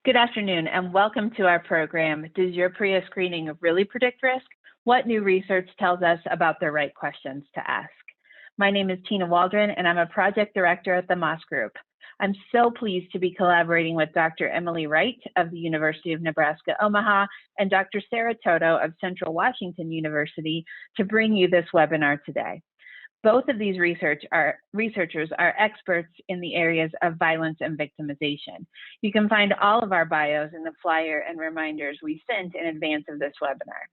Good afternoon and welcome to our program, Does Your PREA Screening Really Predict Risk? What new research tells us about the right questions to ask? My name is Tina Waldron and I'm a project director at the Moss Group. I'm so pleased to be collaborating with Dr. Emily Wright of the University of Nebraska-Omaha and Dr. Sarah Toto of Central Washington University to bring you this webinar today. Both of these researchers are experts in the areas of violence and victimization. You can find all of our bios in the flyer and reminders we sent in advance of this webinar.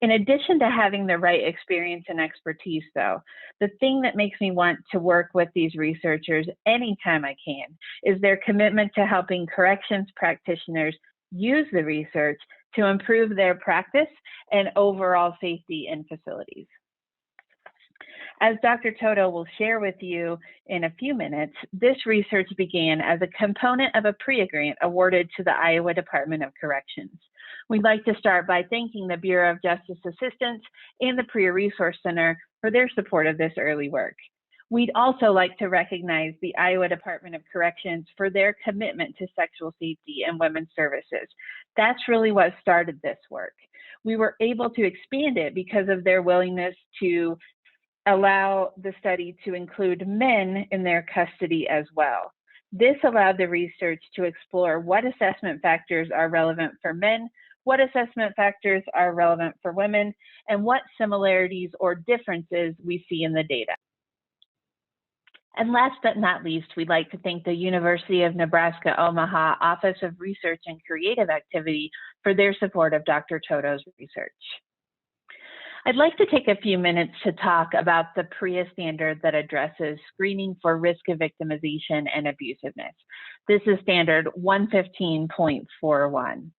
In addition to having the right experience and expertise though, the thing that makes me want to work with these researchers anytime I can is their commitment to helping corrections practitioners use the research to improve their practice and overall safety in facilities. As Dr. Toto will share with you in a few minutes, this research began as a component of a PREA grant awarded to the Iowa Department of Corrections. We'd like to start by thanking the Bureau of Justice Assistance and the PREA Resource Center for their support of this early work. We'd also like to recognize the Iowa Department of Corrections for their commitment to sexual safety and women's services. That's really what started this work. We were able to expand it because of their willingness to allow the study to include men in their custody as well. This allowed the research to explore what assessment factors are relevant for men, what assessment factors are relevant for women, and what similarities or differences we see in the data. And last but not least, we'd like to thank the University of Nebraska-Omaha Office of Research and Creative Activity for their support of Dr. Toto's research. I'd like to take a few minutes to talk about the PREA standard that addresses screening for risk of victimization and abusiveness. This is standard 115.41.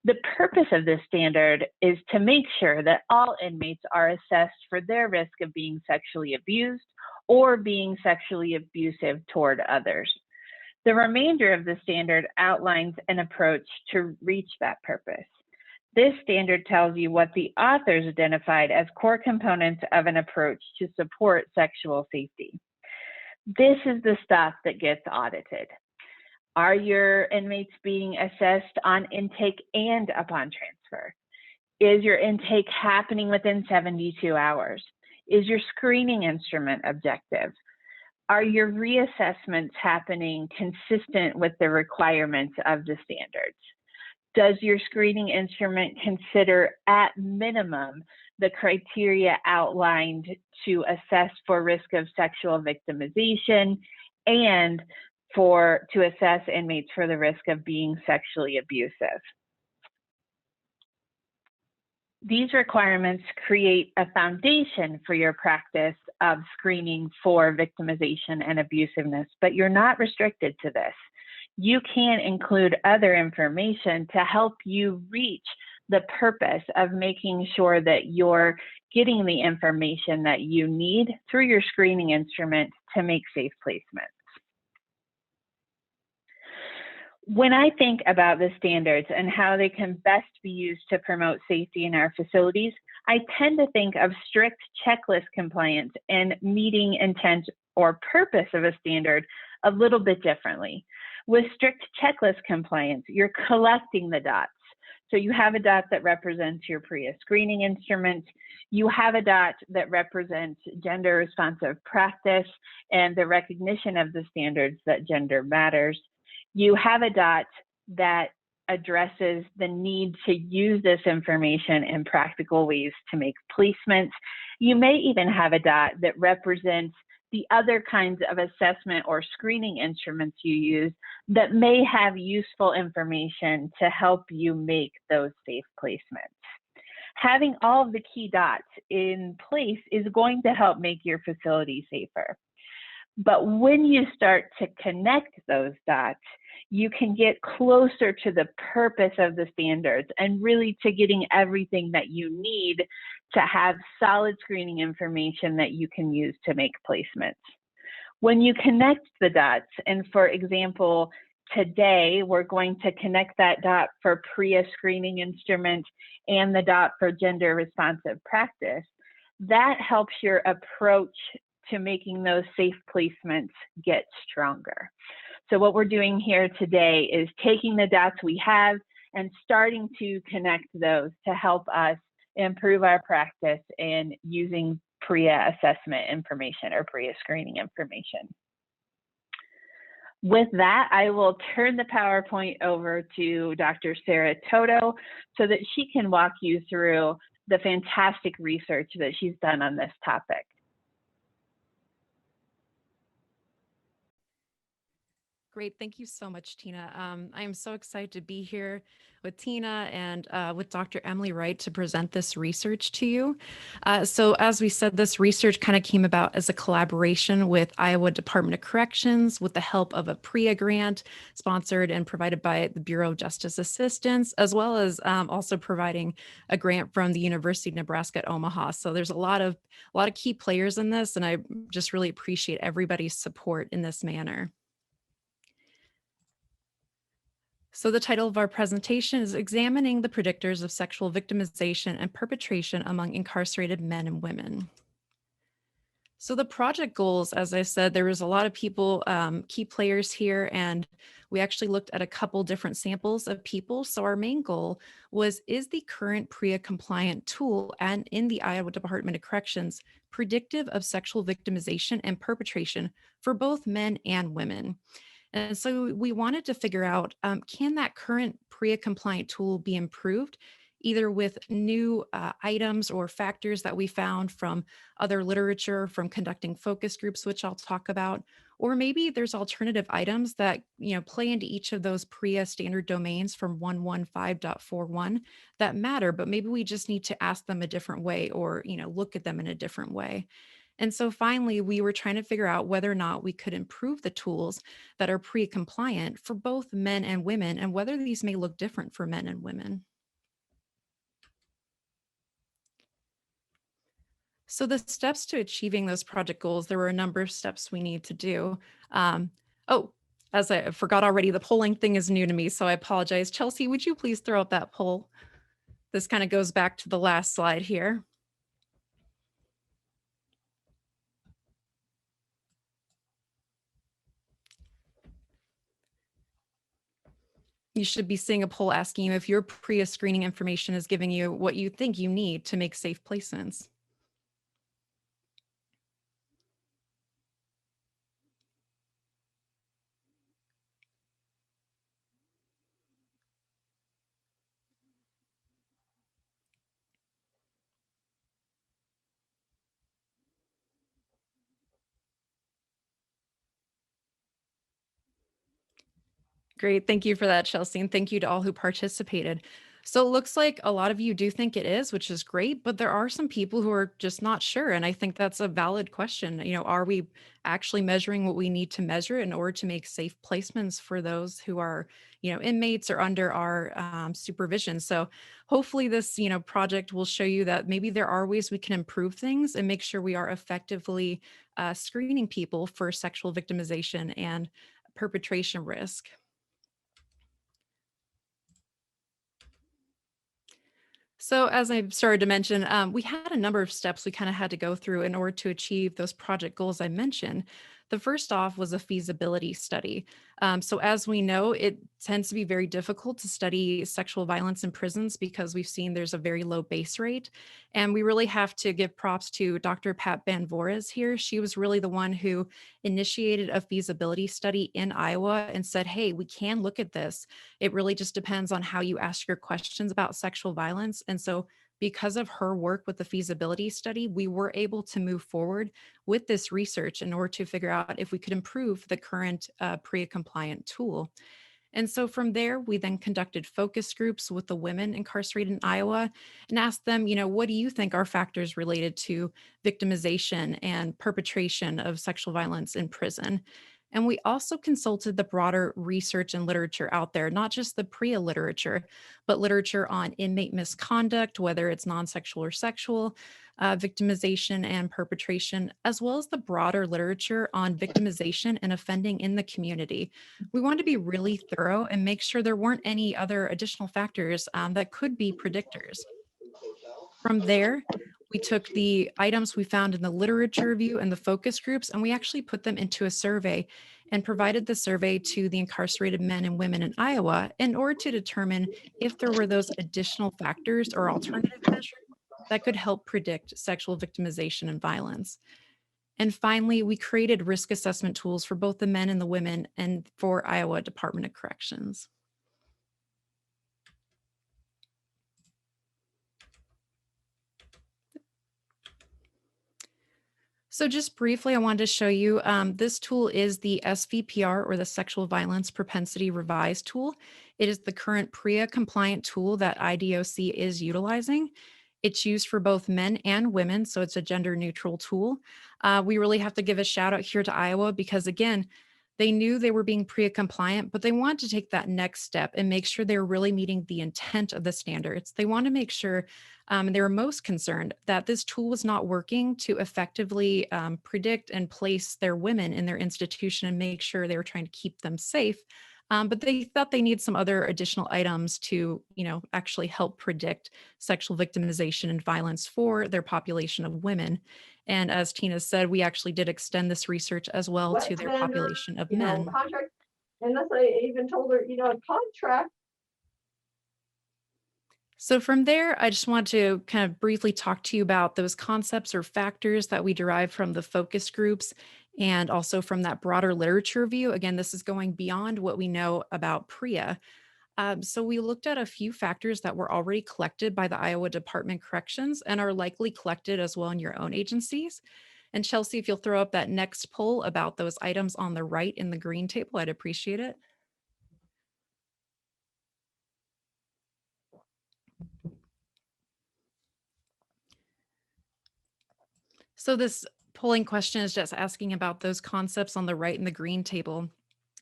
The purpose of this standard is to make sure that all inmates are assessed for their risk of being sexually abused or being sexually abusive toward others. The remainder of the standard outlines an approach to reach that purpose. This standard tells you what the authors identified as core components of an approach to support sexual safety. This is the stuff that gets audited. Are your inmates being assessed on intake and upon transfer? Is your intake happening within 72 hours? Is your screening instrument objective? Are your reassessments happening consistent with the requirements of the standards? Does your screening instrument consider at minimum the criteria outlined to assess for risk of sexual victimization and to assess inmates for the risk of being sexually abusive? These requirements create a foundation for your practice of screening for victimization and abusiveness, but you're not restricted to this. You can include other information to help you reach the purpose of making sure that you're getting the information that you need through your screening instrument to make safe placements. When I think about the standards and how they can best be used to promote safety in our facilities, I tend to think of strict checklist compliance and meeting intent or purpose of a standard a little bit differently. With strict checklist compliance, you're collecting the dots. So you have a dot that represents your PREA screening instrument. You have a dot that represents gender responsive practice and the recognition of the standards that gender matters. You have a dot that addresses the need to use this information in practical ways to make placements. You may even have a dot that represents the other kinds of assessment or screening instruments you use that may have useful information to help you make those safe placements. Having all of the key dots in place is going to help make your facility safer. But when you start to connect those dots, you can get closer to the purpose of the standards and really to getting everything that you need to have solid screening information that you can use to make placements. When you connect the dots, and for example, today we're going to connect that dot for PREA screening instrument and the dot for gender responsive practice, that helps your approach to making those safe placements get stronger. So what we're doing here today is taking the dots we have and starting to connect those to help us improve our practice in using PREA assessment information or PREA screening information. With that, I will turn the PowerPoint over to Dr. Sarah Toto so that she can walk you through the fantastic research that she's done on this topic. Great. Thank you so much, Tina. I am so excited to be here with Tina and with Dr. Emily Wright to present this research to you. So as we said, this research kind of came about as a collaboration with Iowa Department of Corrections with the help of a PREA grant sponsored and provided by the Bureau of Justice Assistance, as well as also providing a grant from the University of Nebraska at Omaha. So there's a lot of key players in this, and I just really appreciate everybody's support in this manner. So the title of our presentation is Examining the Predictors of Sexual Victimization and Perpetration Among Incarcerated Men and Women. So the project goals, as I said, there was a lot of people, key players here, and we actually looked at a couple different samples of people. So our main goal was, is the current PREA compliant tool and in the Iowa Department of Corrections predictive of sexual victimization and perpetration for both men and women? And so we wanted to figure out, can that current PREA compliant tool be improved, either with new items or factors that we found from other literature, from conducting focus groups, which I'll talk about, or maybe there's alternative items that play into each of those PREA standard domains from 115.41 that matter, but maybe we just need to ask them a different way or look at them in a different way. And so finally, we were trying to figure out whether or not we could improve the tools that are PREA compliant for both men and women, and whether these may look different for men and women. So the steps to achieving those project goals, there were a number of steps we need to do. As I forgot already, the polling thing is new to me, so I apologize. Chelsea, would you please throw up that poll? This kind of goes back to the last slide here. You should be seeing a poll asking you if your PREA screening information is giving you what you think you need to make safe placements. Great. Thank you for that, Chelsea. And thank you to all who participated. So it looks like a lot of you do think it is, which is great, but there are some people who are just not sure. And I think that's a valid question. Are we actually measuring what we need to measure in order to make safe placements for those who are, inmates or under our supervision? So hopefully this, project will show you that maybe there are ways we can improve things and make sure we are effectively screening people for sexual victimization and perpetration risk. So as I started to mention, we had a number of steps we kind of had to go through in order to achieve those project goals I mentioned. The first off was a feasibility study. So as we know, it tends to be very difficult to study sexual violence in prisons because we've seen there's a very low base rate. And we really have to give props to Dr. Pat Van Voorhis here. She was really the one who initiated a feasibility study in Iowa and said, hey, we can look at this. It really just depends on how you ask your questions about sexual violence. And so because of her work with the feasibility study, we were able to move forward with this research in order to figure out if we could improve the current PREA compliant tool. And so from there, we then conducted focus groups with the women incarcerated in Iowa and asked them, what do you think are factors related to victimization and perpetration of sexual violence in prison? And we also consulted the broader research and literature out there, not just the PREA literature, but literature on inmate misconduct, whether it's non-sexual or sexual, victimization and perpetration, as well as the broader literature on victimization and offending in the community. We wanted to be really thorough and make sure there weren't any other additional factors that could be predictors. From there, We took the items we found in the literature review and the focus groups, and we actually put them into a survey and provided the survey to the incarcerated men and women in Iowa in order to determine if there were those additional factors or alternative measures that could help predict sexual victimization and violence. And finally, we created risk assessment tools for both the men and the women and for Iowa Department of Corrections. So just briefly, I wanted to show you, this tool is the SVPR, or the Sexual Violence Propensity Revised tool. It is the current PREA compliant tool that IDOC is utilizing. It's used for both men and women, so it's a gender neutral tool. We really have to give a shout out here to Iowa because, again, they knew they were being PREA compliant, but they wanted to take that next step and make sure they're really meeting the intent of the standards. They want to make sure, and they were most concerned that this tool was not working to effectively predict and place their women in their institution and make sure they were trying to keep them safe. But they thought they need some other additional items to, actually help predict sexual victimization and violence for their population of women. And as Tina said, we actually did extend this research as well to their population of men. Contract, unless I even told her, a contract. So from there, I just want to kind of briefly talk to you about those concepts or factors that we derive from the focus groups and also from that broader literature review. Again, this is going beyond what we know about PREA. So we looked at a few factors that were already collected by the Iowa Department of Corrections and are likely collected as well in your own agencies. And Chelsea, if you'll throw up that next poll about those items on the right in the green table, I'd appreciate it. So this polling question is just asking about those concepts on the right in the green table.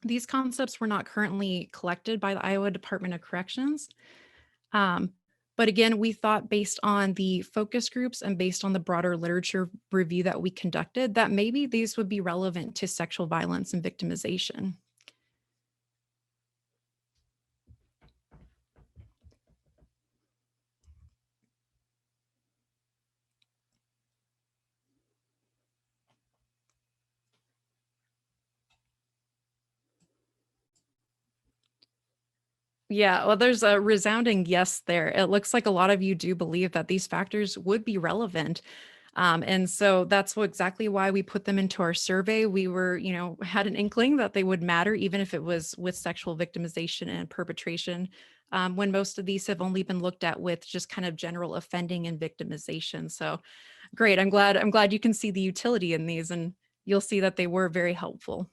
These concepts were not currently collected by the Iowa Department of Corrections. But again, we thought based on the focus groups and based on the broader literature review that we conducted, that maybe these would be relevant to sexual violence and victimization. Yeah, well, there's a resounding yes there. It looks like a lot of you do believe that these factors would be relevant. And so that's exactly why we put them into our survey. We were, had an inkling that they would matter, even if it was with sexual victimization and perpetration, when most of these have only been looked at with just kind of general offending and victimization. So great. I'm glad you can see the utility in these, and you'll see that they were very helpful.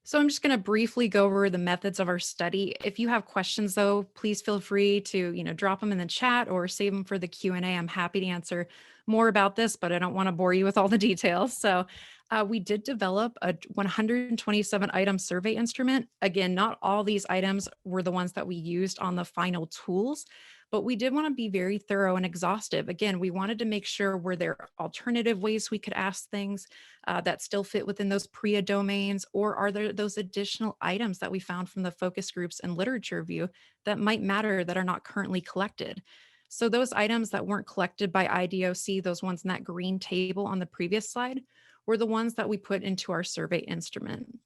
So I'm just going to briefly go over the methods of our study. If you have questions, though, please feel free to drop them in the chat or save them for the Q&A. I'm happy to answer more about this, but I don't want to bore you with all the details. So we did develop a 127 item survey instrument. Again, not all these items were the ones that we used on the final tools, but we did want to be very thorough and exhaustive. Again, we wanted to make sure were there alternative ways we could ask things that still fit within those PREA domains, or are there those additional items that we found from the focus groups and literature review that might matter that are not currently collected? So those items that weren't collected by IDOC, those ones in that green table on the previous slide, were the ones that we put into our survey instrument.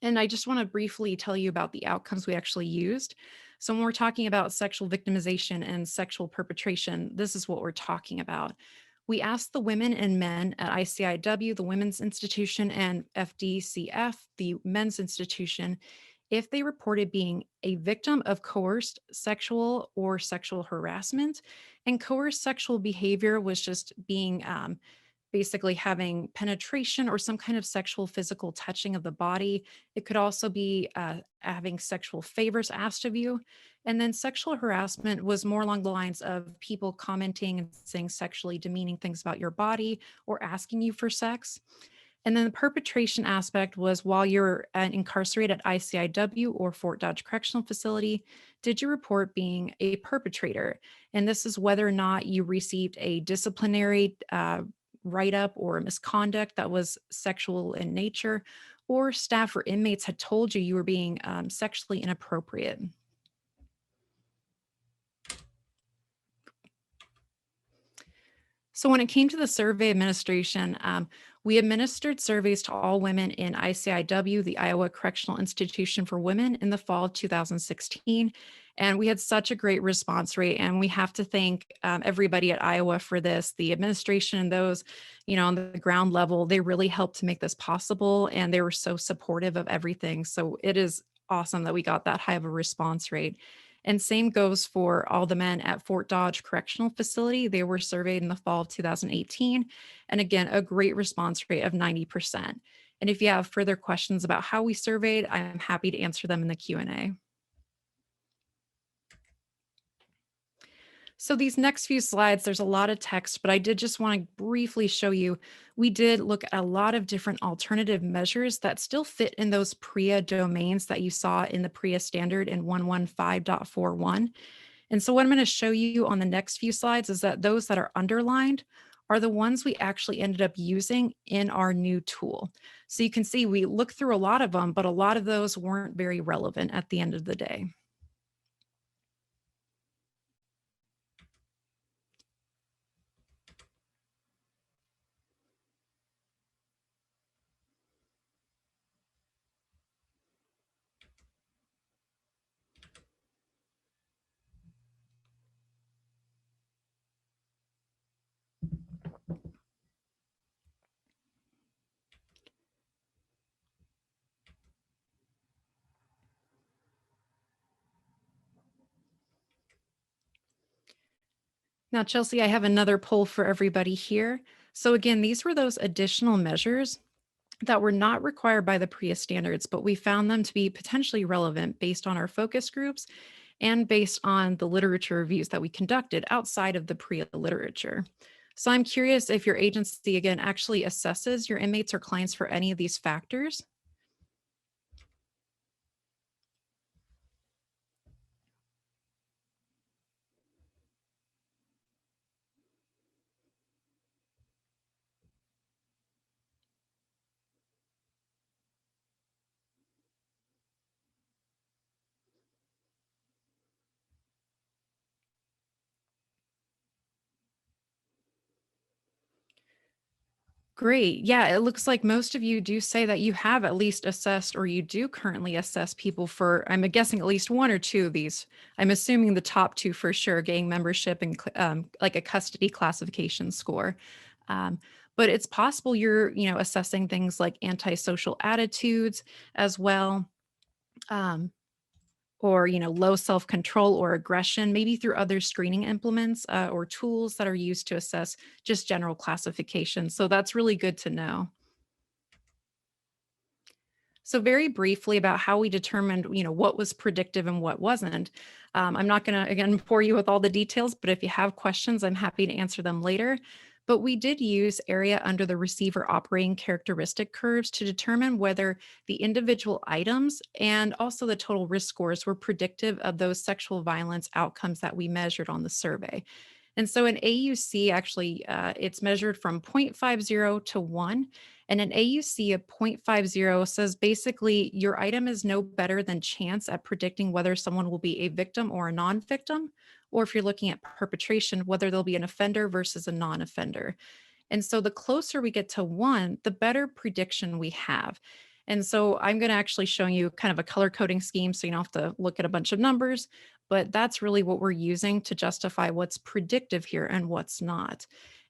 And I just want to briefly tell you about the outcomes we actually used. So when we're talking about sexual victimization and sexual perpetration, this is what we're talking about. We asked the women and men at ICIW, the Women's Institution, and FDCF, the Men's Institution, if they reported being a victim of coerced sexual or sexual harassment. And coerced sexual behavior was just being basically having penetration or some kind of sexual physical touching of the body. It could also be having sexual favors asked of you. And then sexual harassment was more along the lines of people commenting and saying sexually demeaning things about your body or asking you for sex. And then the perpetration aspect was while you're incarcerated at ICIW or Fort Dodge Correctional Facility, did you report being a perpetrator? And this is whether or not you received a disciplinary write-up or misconduct that was sexual in nature, or staff or inmates had told you you were being sexually inappropriate. So when it came to the survey administration, we administered surveys to all women in ICIW, the Iowa Correctional Institution for Women, in the fall of 2016. And we had such a great response rate. And we have to thank everybody at Iowa for this. The administration and those, on the ground level, they really helped to make this possible. And they were so supportive of everything. So it is awesome that we got that high of a response rate. And same goes for all the men at Fort Dodge Correctional Facility. They were surveyed in the fall of 2018. And again, a great response rate of 90%. And if you have further questions about how we surveyed, I'm happy to answer them in the Q&A. So these next few slides, there's a lot of text, but I did just want to briefly show you, we did look at a lot of different alternative measures that still fit in those PREA domains that you saw in the PREA standard in 115.41. And so what I'm going to show you on the next few slides is that those that are underlined are the ones we actually ended up using in our new tool. So you can see we looked through a lot of them, but a lot of those weren't very relevant at the end of the day. Now, Chelsea, I have another poll for everybody here. So again, these were those additional measures that were not required by the PREA standards, but we found them to be potentially relevant based on our focus groups and based on the literature reviews that we conducted outside of the PREA literature. So I'm curious if your agency, again, actually assesses your inmates or clients for any of these factors. Great. Yeah, it looks like most of you do say that you have at least assessed or you do currently assess people for, I'm guessing at least one or two of these. I'm assuming the top two for sure, gang membership and like a custody classification score. Um, but it's possible you're, assessing things like antisocial attitudes as well. Or low self-control or aggression, maybe through other screening implements or tools that are used to assess just general classification. So that's really good to know. So very briefly about how we determined, what was predictive and what wasn't. I'm not going to, again, bore you with all the details, but if you have questions, I'm happy to answer them later. But we did use area under the receiver operating characteristic curves to determine whether the individual items and also the total risk scores were predictive of those sexual violence outcomes that we measured on the survey. And so in AUC, actually, it's measured from 0.50 to 1. And an AUC of 0.50 says basically your item is no better than chance at predicting whether someone will be a victim or a non-victim, or if you're looking at perpetration, whether they'll be an offender versus a non-offender. And so the closer we get to 1, the better prediction we have. And so I'm going to actually show you kind of a color coding scheme so you don't have to look at a bunch of numbers, but that's really what we're using to justify what's predictive here and what's not.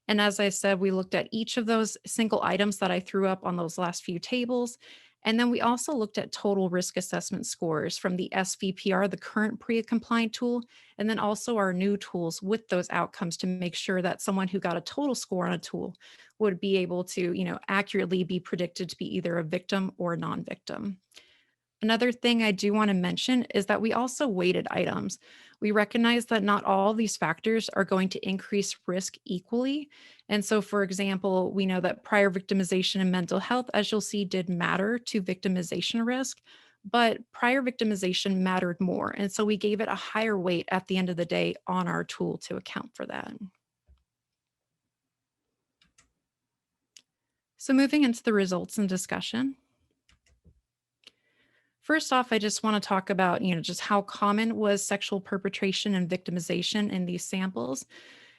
And as I said, we looked at each of those single items that I threw up on those last few tables. And then we also looked at total risk assessment scores from the SVPR, the current PREA compliant tool, and then also our new tools with those outcomes to make sure that someone who got a total score on a tool would be able to, accurately be predicted to be either a victim or a non-victim. Another thing I do want to mention is that we also weighted items. We recognize that not all these factors are going to increase risk equally. And so, for example, we know that prior victimization and mental health, as you'll see, did matter to victimization risk, but prior victimization mattered more. And so we gave it a higher weight at the end of the day on our tool to account for that. So moving into the results and discussion. First off, I just want to talk about, just how common was sexual perpetration and victimization in these samples.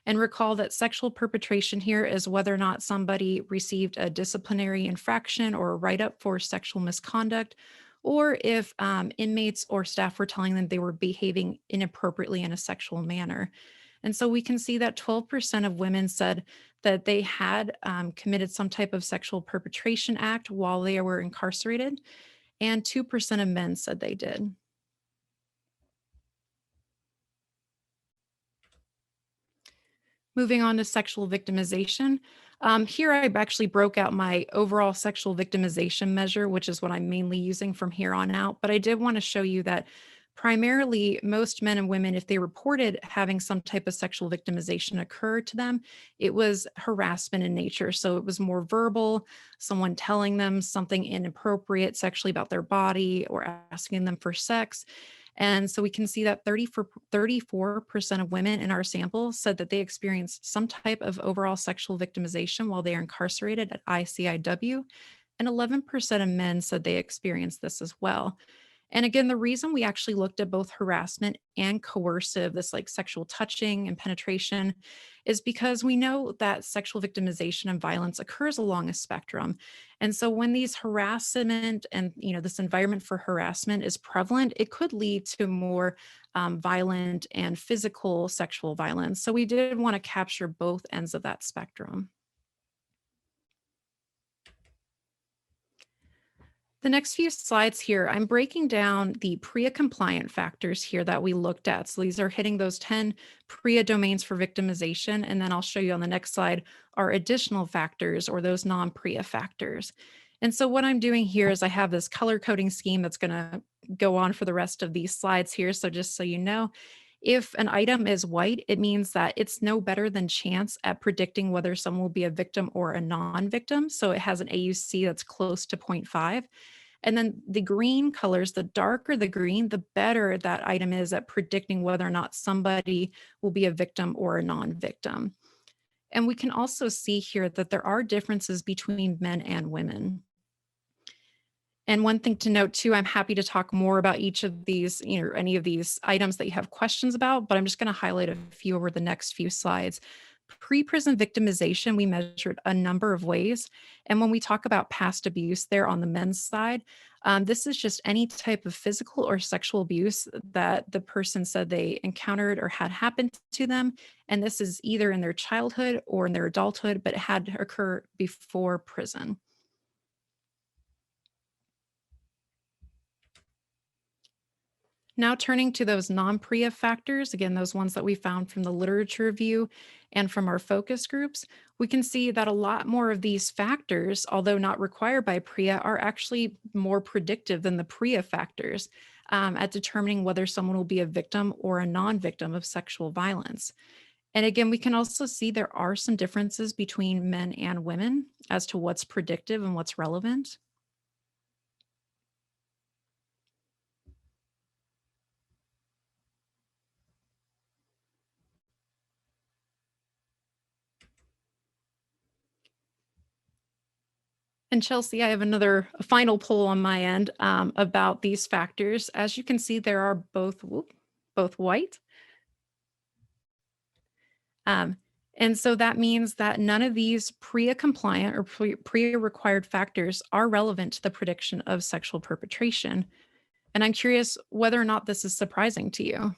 And recall that sexual perpetration here is whether or not somebody received a disciplinary infraction or a write-up for sexual misconduct, or if inmates or staff were telling them they were behaving inappropriately in a sexual manner. And so we can see that 12% of women said that they had committed some type of sexual perpetration act while they were incarcerated, and 2% of men said they did. Moving on to sexual victimization. Here I actually broke out my overall sexual victimization measure, which is what I'm mainly using from here on out. But I did want to show you that primarily most men and women, if they reported having some type of sexual victimization occur to them, it was harassment in nature. So it was more verbal, someone telling them something inappropriate sexually about their body or asking them for sex. And so we can see that 34% of women in our sample said that they experienced some type of overall sexual victimization while they are incarcerated at ICIW, and 11% of men said they experienced this as well. And again, the reason we actually looked at both harassment and coercive, this like sexual touching and penetration, is because we know that sexual victimization and violence occurs along a spectrum. And so when these harassment and this environment for harassment is prevalent, it could lead to more violent and physical sexual violence. So we did want to capture both ends of that spectrum. The next few slides here, I'm breaking down the PREA compliant factors here that we looked at. So these are hitting those 10 PREA domains for victimization. And then I'll show you on the next slide our additional factors or those non-PREA factors. And so what I'm doing here is I have this color coding scheme that's going to go on for the rest of these slides here. So just so you know, if an item is white, it means that it's no better than chance at predicting whether someone will be a victim or a non-victim. So it has an AUC that's close to 0.5. And then the green colors, the darker the green, the better that item is at predicting whether or not somebody will be a victim or a non-victim. And we can also see here that there are differences between men and women. And one thing to note too, I'm happy to talk more about each of these, any of these items that you have questions about, but I'm just going to highlight a few over the next few slides. Pre-prison victimization, we measured a number of ways. And when we talk about past abuse there on the men's side, this is just any type of physical or sexual abuse that the person said they encountered or had happened to them. And this is either in their childhood or in their adulthood, but it had to occur before prison. Now turning to those non-PREA factors, again, those ones that we found from the literature review and from our focus groups, we can see that a lot more of these factors, although not required by PREA, are actually more predictive than the PREA factors at determining whether someone will be a victim or a non-victim of sexual violence. And again, we can also see there are some differences between men and women as to what's predictive and what's relevant. And Chelsea, I have a final poll on my end about these factors. As you can see, there are both white. And so that means that none of these PREA compliant or PREA required factors are relevant to the prediction of sexual perpetration. And I'm curious whether or not this is surprising to you.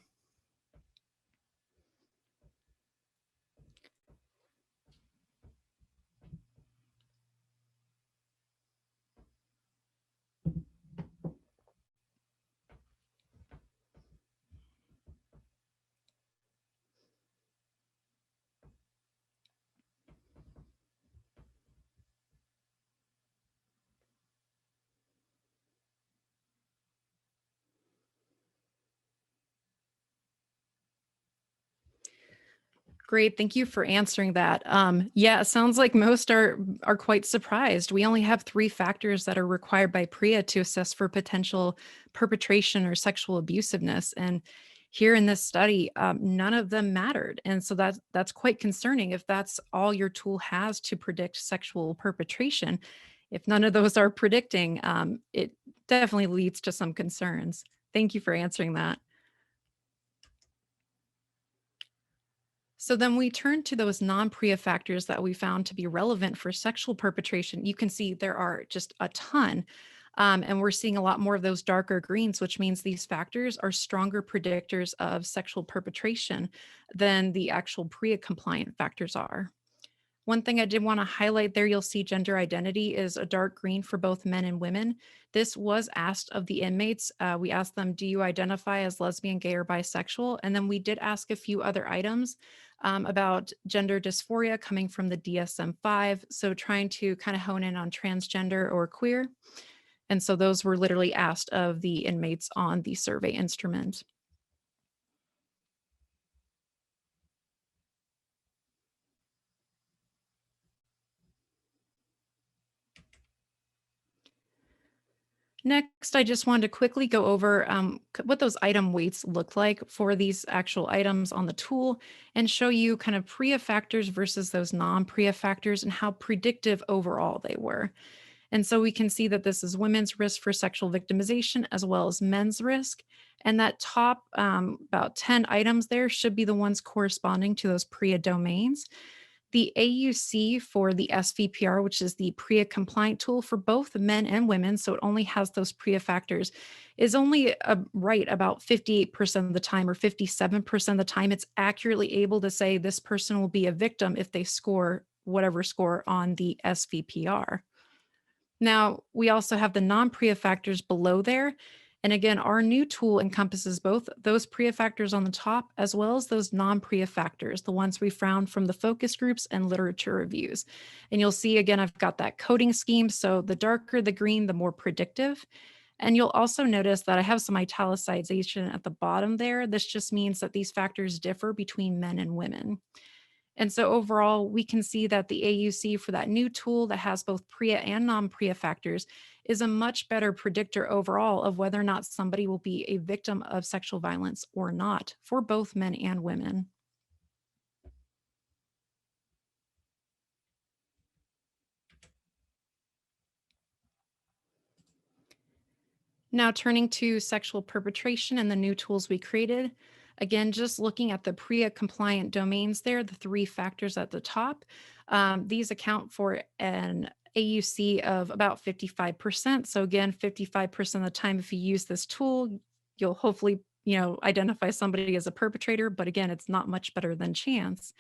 Great, thank you for answering that. Yeah, it sounds like most are quite surprised. We only have 3 factors that are required by PREA to assess for potential perpetration or sexual abusiveness, and here in this study, none of them mattered. And so that's quite concerning if that's all your tool has to predict sexual perpetration. If none of those are predicting, it definitely leads to some concerns. Thank you for answering that. So then we turn to those non-PREA factors that we found to be relevant for sexual perpetration. You can see there are just a ton. And we're seeing a lot more of those darker greens, which means these factors are stronger predictors of sexual perpetration than the actual PREA compliant factors are. One thing I did want to highlight there, you'll see gender identity is a dark green for both men and women. This was asked of the inmates. We asked them, do you identify as lesbian, gay, or bisexual? And then we did ask a few other items about gender dysphoria coming from the DSM-5. So trying to kind of hone in on transgender or queer. And so those were literally asked of the inmates on the survey instrument. Next, I just wanted to quickly go over what those item weights look like for these actual items on the tool and show you kind of PREA factors versus those non-PREA factors and how predictive overall they were. And so we can see that this is women's risk for sexual victimization as well as men's risk. And that top about 10 items there should be the ones corresponding to those PREA domains. The AUC for the SVPR, which is the PREA compliant tool for both men and women, so it only has those PREA factors, is only right about 58% of the time or 57% of the time. It's accurately able to say this person will be a victim if they score whatever score on the SVPR. Now, we also have the non-PREA factors below there. And again, our new tool encompasses both those PREA factors on the top as well as those non-PREA factors, the ones we found from the focus groups and literature reviews. And you'll see, again, I've got that coding scheme. So the darker the green, the more predictive. And you'll also notice that I have some italicization at the bottom there. This just means that these factors differ between men and women. And so overall, we can see that the AUC for that new tool that has both PREA and non-PREA factors is a much better predictor overall of whether or not somebody will be a victim of sexual violence or not for both men and women. Now turning to sexual perpetration and the new tools we created, again, just looking at the PREA compliant domains there, the three factors at the top, these account for an AUC of about 55%. So again, 55% of the time, if you use this tool, you'll hopefully, identify somebody as a perpetrator, but again, it's not much better than chance.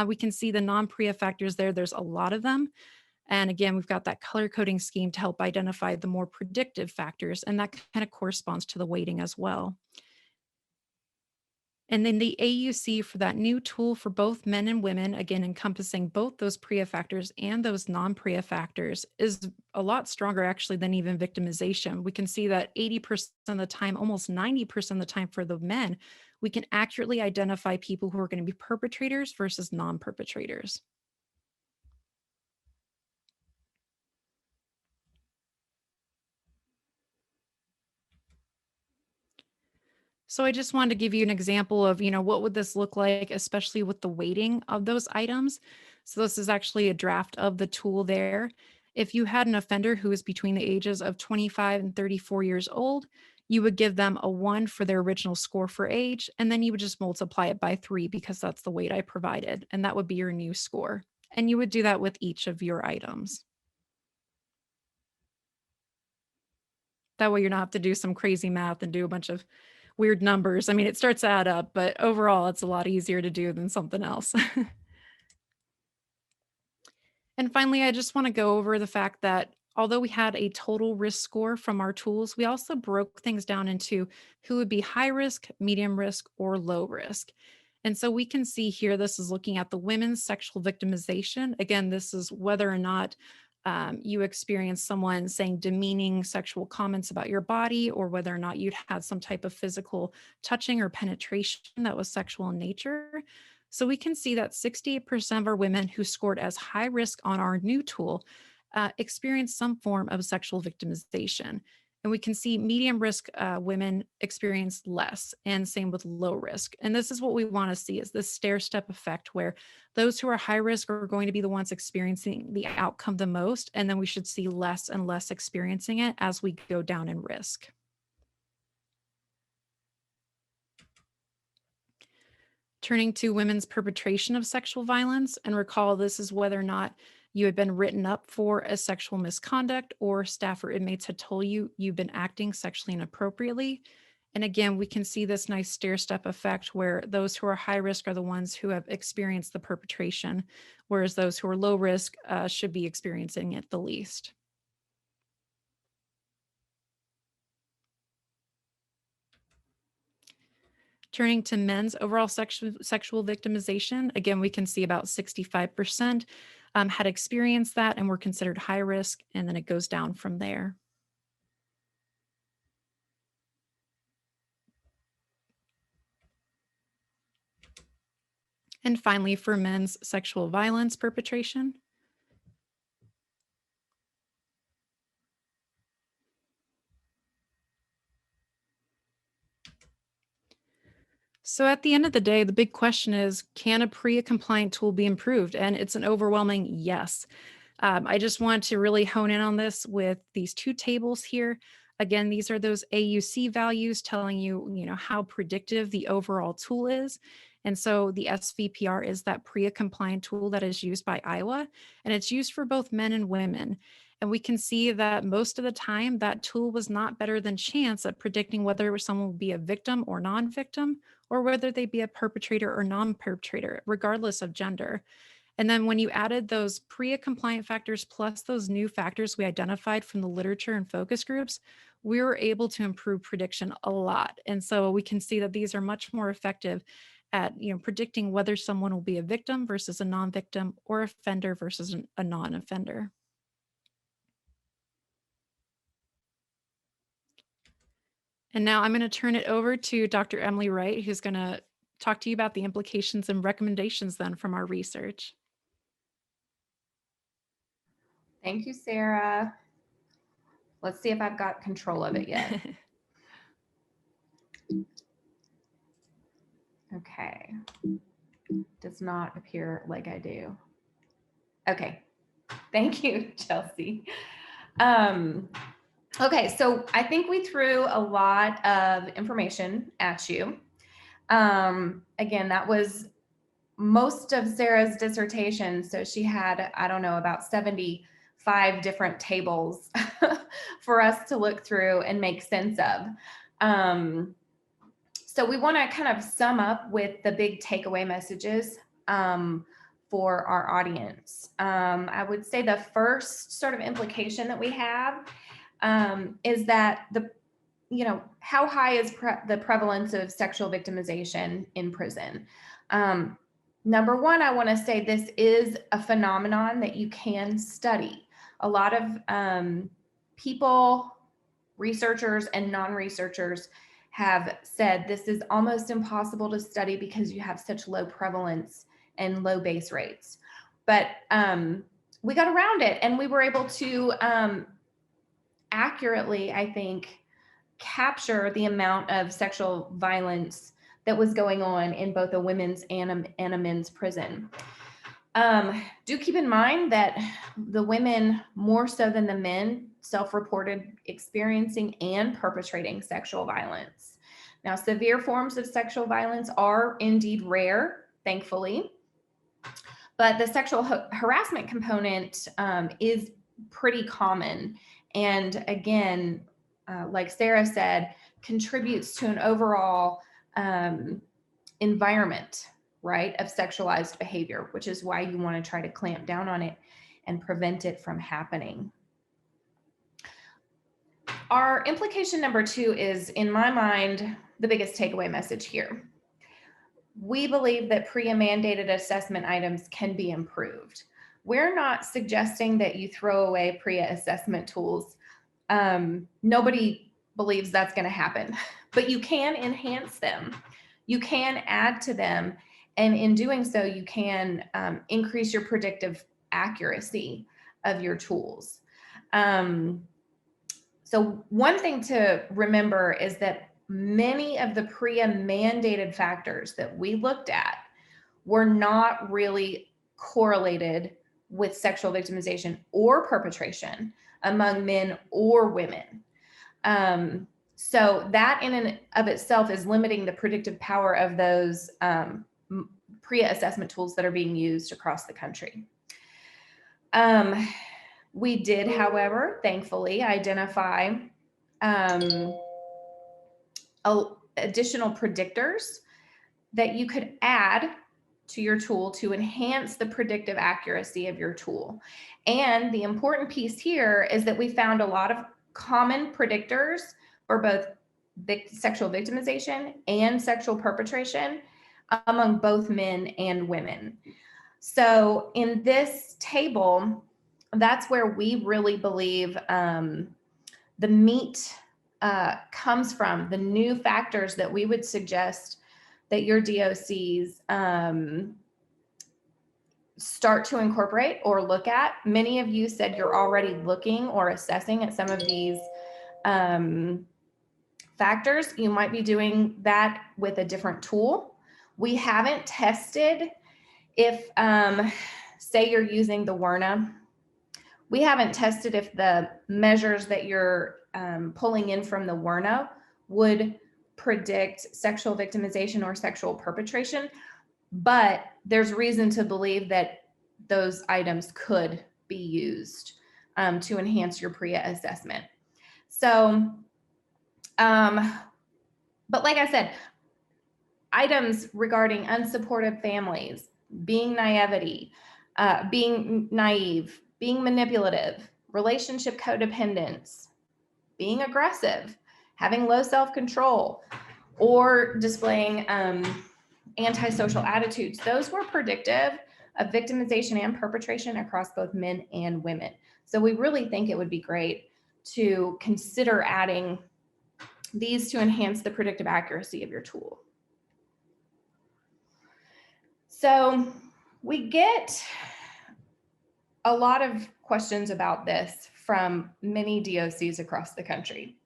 We can see the non-PREA factors there. There's a lot of them. And again, we've got that color coding scheme to help identify the more predictive factors, and that kind of corresponds to the weighting as well. And then the AUC for that new tool for both men and women, again, encompassing both those PREA factors and those non-PREA factors, is a lot stronger actually than even victimization. We can see that 80% of the time, almost 90% of the time for the men, we can accurately identify people who are going to be perpetrators versus non-perpetrators. So I just wanted to give you an example of, what would this look like, especially with the weighting of those items. So this is actually a draft of the tool there. If you had an offender who is between the ages of 25 and 34 years old, you would give them a 1 for their original score for age, and then you would just multiply it by 3 because that's the weight I provided, and that would be your new score. And you would do that with each of your items. That way you're not have to do some crazy math and do a bunch of weird numbers. I mean, it starts to add up, but overall, it's a lot easier to do than something else. And finally, I just want to go over the fact that although we had a total risk score from our tools, we also broke things down into who would be high risk, medium risk, or low risk. And so we can see here, this is looking at the women's sexual victimization. Again, this is whether or not you experience someone saying demeaning sexual comments about your body, or whether or not you'd had some type of physical touching or penetration that was sexual in nature. So we can see that 68% of our women who scored as high risk on our new tool experienced some form of sexual victimization. And we can see medium risk women experience less, and same with low risk. And this is what we want to see, is this stair step effect where those who are high risk are going to be the ones experiencing the outcome the most. And then we should see less and less experiencing it as we go down in risk. Turning to women's perpetration of sexual violence, and recall this is whether or not you had been written up for a sexual misconduct or staff or inmates had told you you've been acting sexually inappropriately. And again, we can see this nice stair step effect where those who are high risk are the ones who have experienced the perpetration, whereas those who are low risk should be experiencing it the least. Turning to men's overall sexual victimization, again, we can see about 65% had experienced that and were considered high risk, and then it goes down from there. And finally, for men's sexual violence perpetration, so at the end of the day, the big question is, can a PREA compliant tool be improved? And it's an overwhelming yes. I just want to really hone in on this with these two tables here. Again, these are those AUC values telling you, how predictive the overall tool is. And so the SVPR is that PREA compliant tool that is used by Iowa, and it's used for both men and women. And we can see that most of the time that tool was not better than chance at predicting whether someone would be a victim or non-victim, or whether they be a perpetrator or non-perpetrator, regardless of gender. And then when you added those PREA compliant factors plus those new factors we identified from the literature and focus groups, we were able to improve prediction a lot. And so we can see that these are much more effective at predicting whether someone will be a victim versus a non-victim, or offender versus a non-offender. And now I'm going to turn it over to Dr. Emily Wright, who's going to talk to you about the implications and recommendations then from our research. Thank you, Sarah. Let's see if I've got control of it yet. Okay. Does not appear like I do. Okay. Thank you, Chelsea. Okay, so I think we threw a lot of information at you. Again, that was most of Sarah's dissertation. So she had, I don't know, about 75 different tables for us to look through and make sense of. So we want to kind of sum up with the big takeaway messages for our audience. I would say the first sort of implication that we have is that how high is the prevalence of sexual victimization in prison? Number one, I want to say this is a phenomenon that you can study. A lot of people, researchers and non-researchers, have said this is almost impossible to study because you have such low prevalence and low base rates. But we got around it, and we were able to accurately, I think, capture the amount of sexual violence that was going on in both a women's and a men's prison. Do keep in mind that the women, more so than the men, self-reported experiencing and perpetrating sexual violence. Now, severe forms of sexual violence are indeed rare, thankfully, but the sexual harassment component is pretty common. And again, like Sarah said, contributes to an overall environment, right, of sexualized behavior, which is why you want to try to clamp down on it and prevent it from happening. Our implication number two is, in my mind, the biggest takeaway message here. We believe that PREA mandated assessment items can be improved. We're not suggesting that you throw away PREA assessment tools. Nobody believes that's going to happen, but you can enhance them. You can add to them. And in doing so, you can increase your predictive accuracy of your tools. So one thing to remember is that many of the PREA mandated factors that we looked at were not really correlated with sexual victimization or perpetration among men or women. So that in and of itself is limiting the predictive power of those PREA assessment tools that are being used across the country. We did, however, thankfully identify additional predictors that you could add to your tool to enhance the predictive accuracy of your tool. And the important piece here is that we found a lot of common predictors for both sexual victimization and sexual perpetration among both men and women. So in this table, that's where we really believe the meat comes from, the new factors that we would suggest that your DOCs start to incorporate or look at. Many of you said you're already looking or assessing at some of these factors. You might be doing that with a different tool. We haven't tested if, say you're using the WRNA, we haven't tested if the measures that you're pulling in from the WRNA would predict sexual victimization or sexual perpetration, but there's reason to believe that those items could be used to enhance your PREA assessment. So, but like I said, items regarding unsupportive families, being naivety, being naive, being manipulative, relationship codependence, being aggressive, having low self-control, or displaying antisocial attitudes. Those were predictive of victimization and perpetration across both men and women. So we really think it would be great to consider adding these to enhance the predictive accuracy of your tool. So we get a lot of questions about this from many DOCs across the country.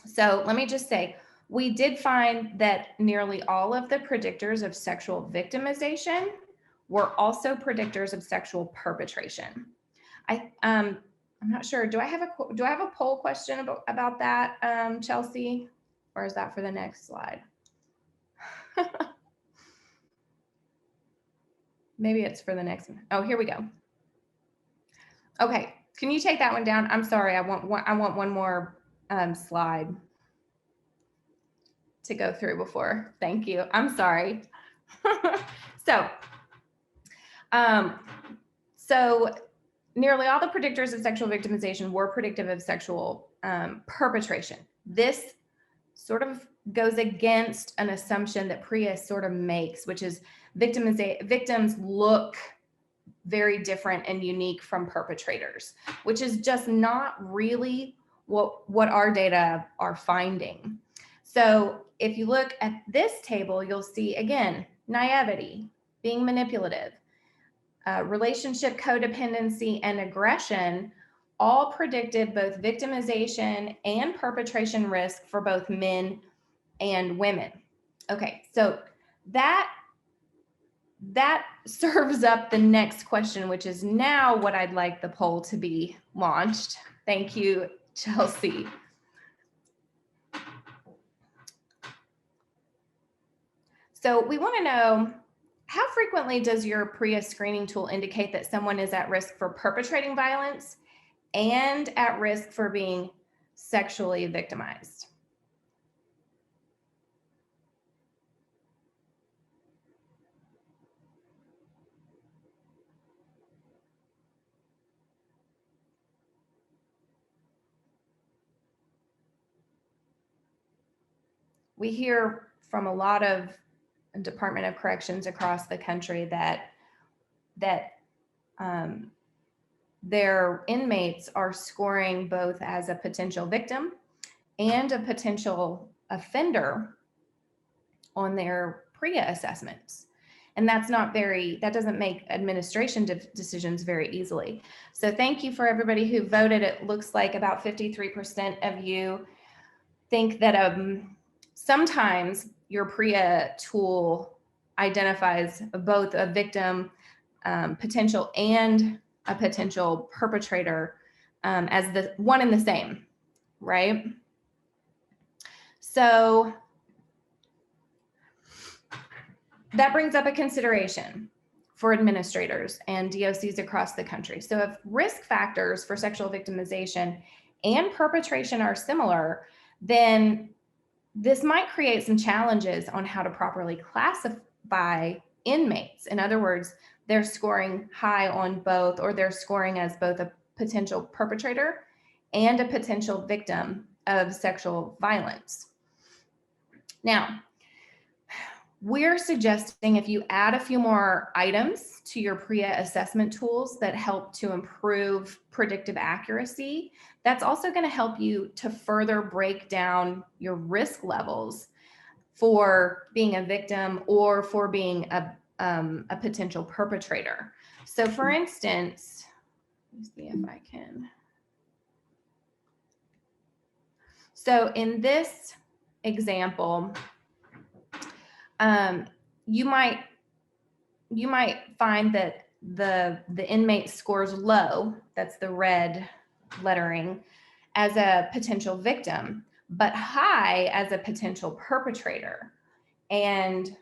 So let me just say, we did find that nearly all of the predictors of sexual victimization were also predictors of sexual perpetration. I'm not sure. Do I have a poll question about that, Chelsea, or is that for the next slide? Maybe it's for the next one. Oh, here we go. Okay, can you take that one down? I'm sorry, I want one more slide to go through before. Thank you. I'm sorry. So nearly all the predictors of sexual victimization were predictive of sexual perpetration. This sort of goes against an assumption that PREA sort of makes, which is victims look very different and unique from perpetrators, which is just not really what our data are finding. So if you look at this table, you'll see, again, naivety, being manipulative, relationship codependency, and aggression all predicted both victimization and perpetration risk for both men and women. Okay, so that serves up the next question, which is now what I'd like the poll to be launched. Thank you, Chelsea. So we want to know, how frequently does your PREA screening tool indicate that someone is at risk for perpetrating violence and at risk for being sexually victimized? We hear from a lot of Department of Corrections across the country that their inmates are scoring both as a potential victim and a potential offender on their PREA assessments. And that doesn't make administration decisions very easily. So thank you for everybody who voted. It looks like about 53% of you think that sometimes your PREA tool identifies both a victim potential and a potential perpetrator as the one and the same, right? So that brings up a consideration for administrators and DOCs across the country. So if risk factors for sexual victimization and perpetration are similar, then this might create some challenges on how to properly classify inmates. In other words, they're scoring high on both, or they're scoring as both a potential perpetrator and a potential victim of sexual violence. Now, we're suggesting if you add a few more items to your PREA assessment tools that help to improve predictive accuracy, that's also going to help you to further break down your risk levels for being a victim or for being a potential perpetrator. So for instance, let me see if I can. So in this example, you might find that the inmate scores low, that's the red lettering, as a potential victim, but high as a potential perpetrator. And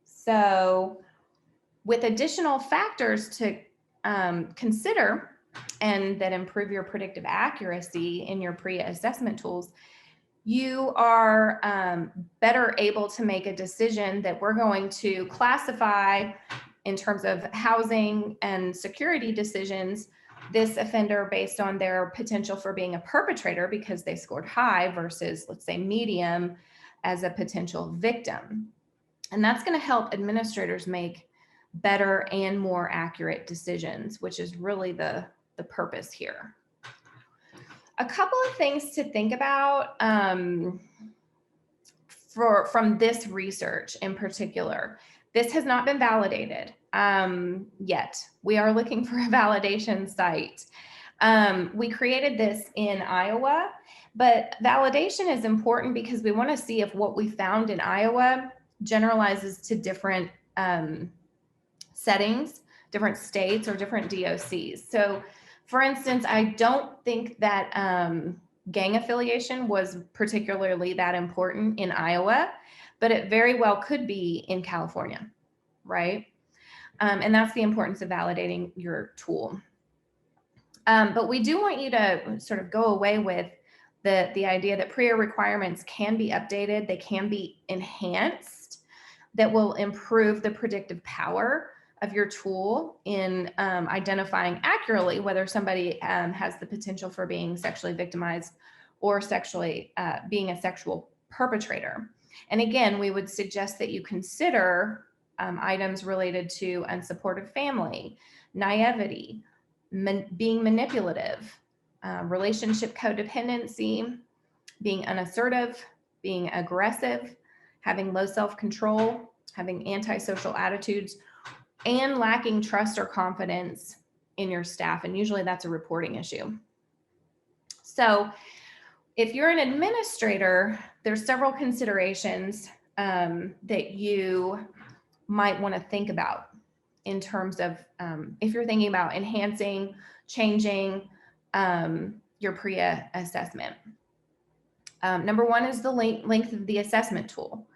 so with additional factors to consider and that improve your predictive accuracy in your PREA assessment tools, you are better able to make a decision that we're going to classify in terms of housing and security decisions this offender based on their potential for being a perpetrator because they scored high versus, let's say, medium as a potential victim. And that's going to help administrators make better and more accurate decisions, which is really the purpose here. A couple of things to think about from this research in particular. This has not been validated yet. We are looking for a validation site. We created this in Iowa, but validation is important because we want to see if what we found in Iowa generalizes to different settings, different states, or different DOCs. So for instance, I don't think that gang affiliation was particularly that important in Iowa, but it very well could be in California, right? And that's the importance of validating your tool. But we do want you to sort of go away with the idea that PREA requirements can be updated, they can be enhanced, that will improve the predictive power of your tool in identifying accurately whether somebody has the potential for being sexually victimized or sexually being a sexual perpetrator. And again, we would suggest that you consider items related to unsupportive family, naivety, being manipulative, relationship codependency, being unassertive, being aggressive, having low self-control, having antisocial attitudes, and lacking trust or confidence in your staff. And usually that's a reporting issue. So if you're an administrator, there's several considerations that you might want to think about in terms of if you're thinking about enhancing, changing your PREA assessment. Number one is the length of the assessment tool.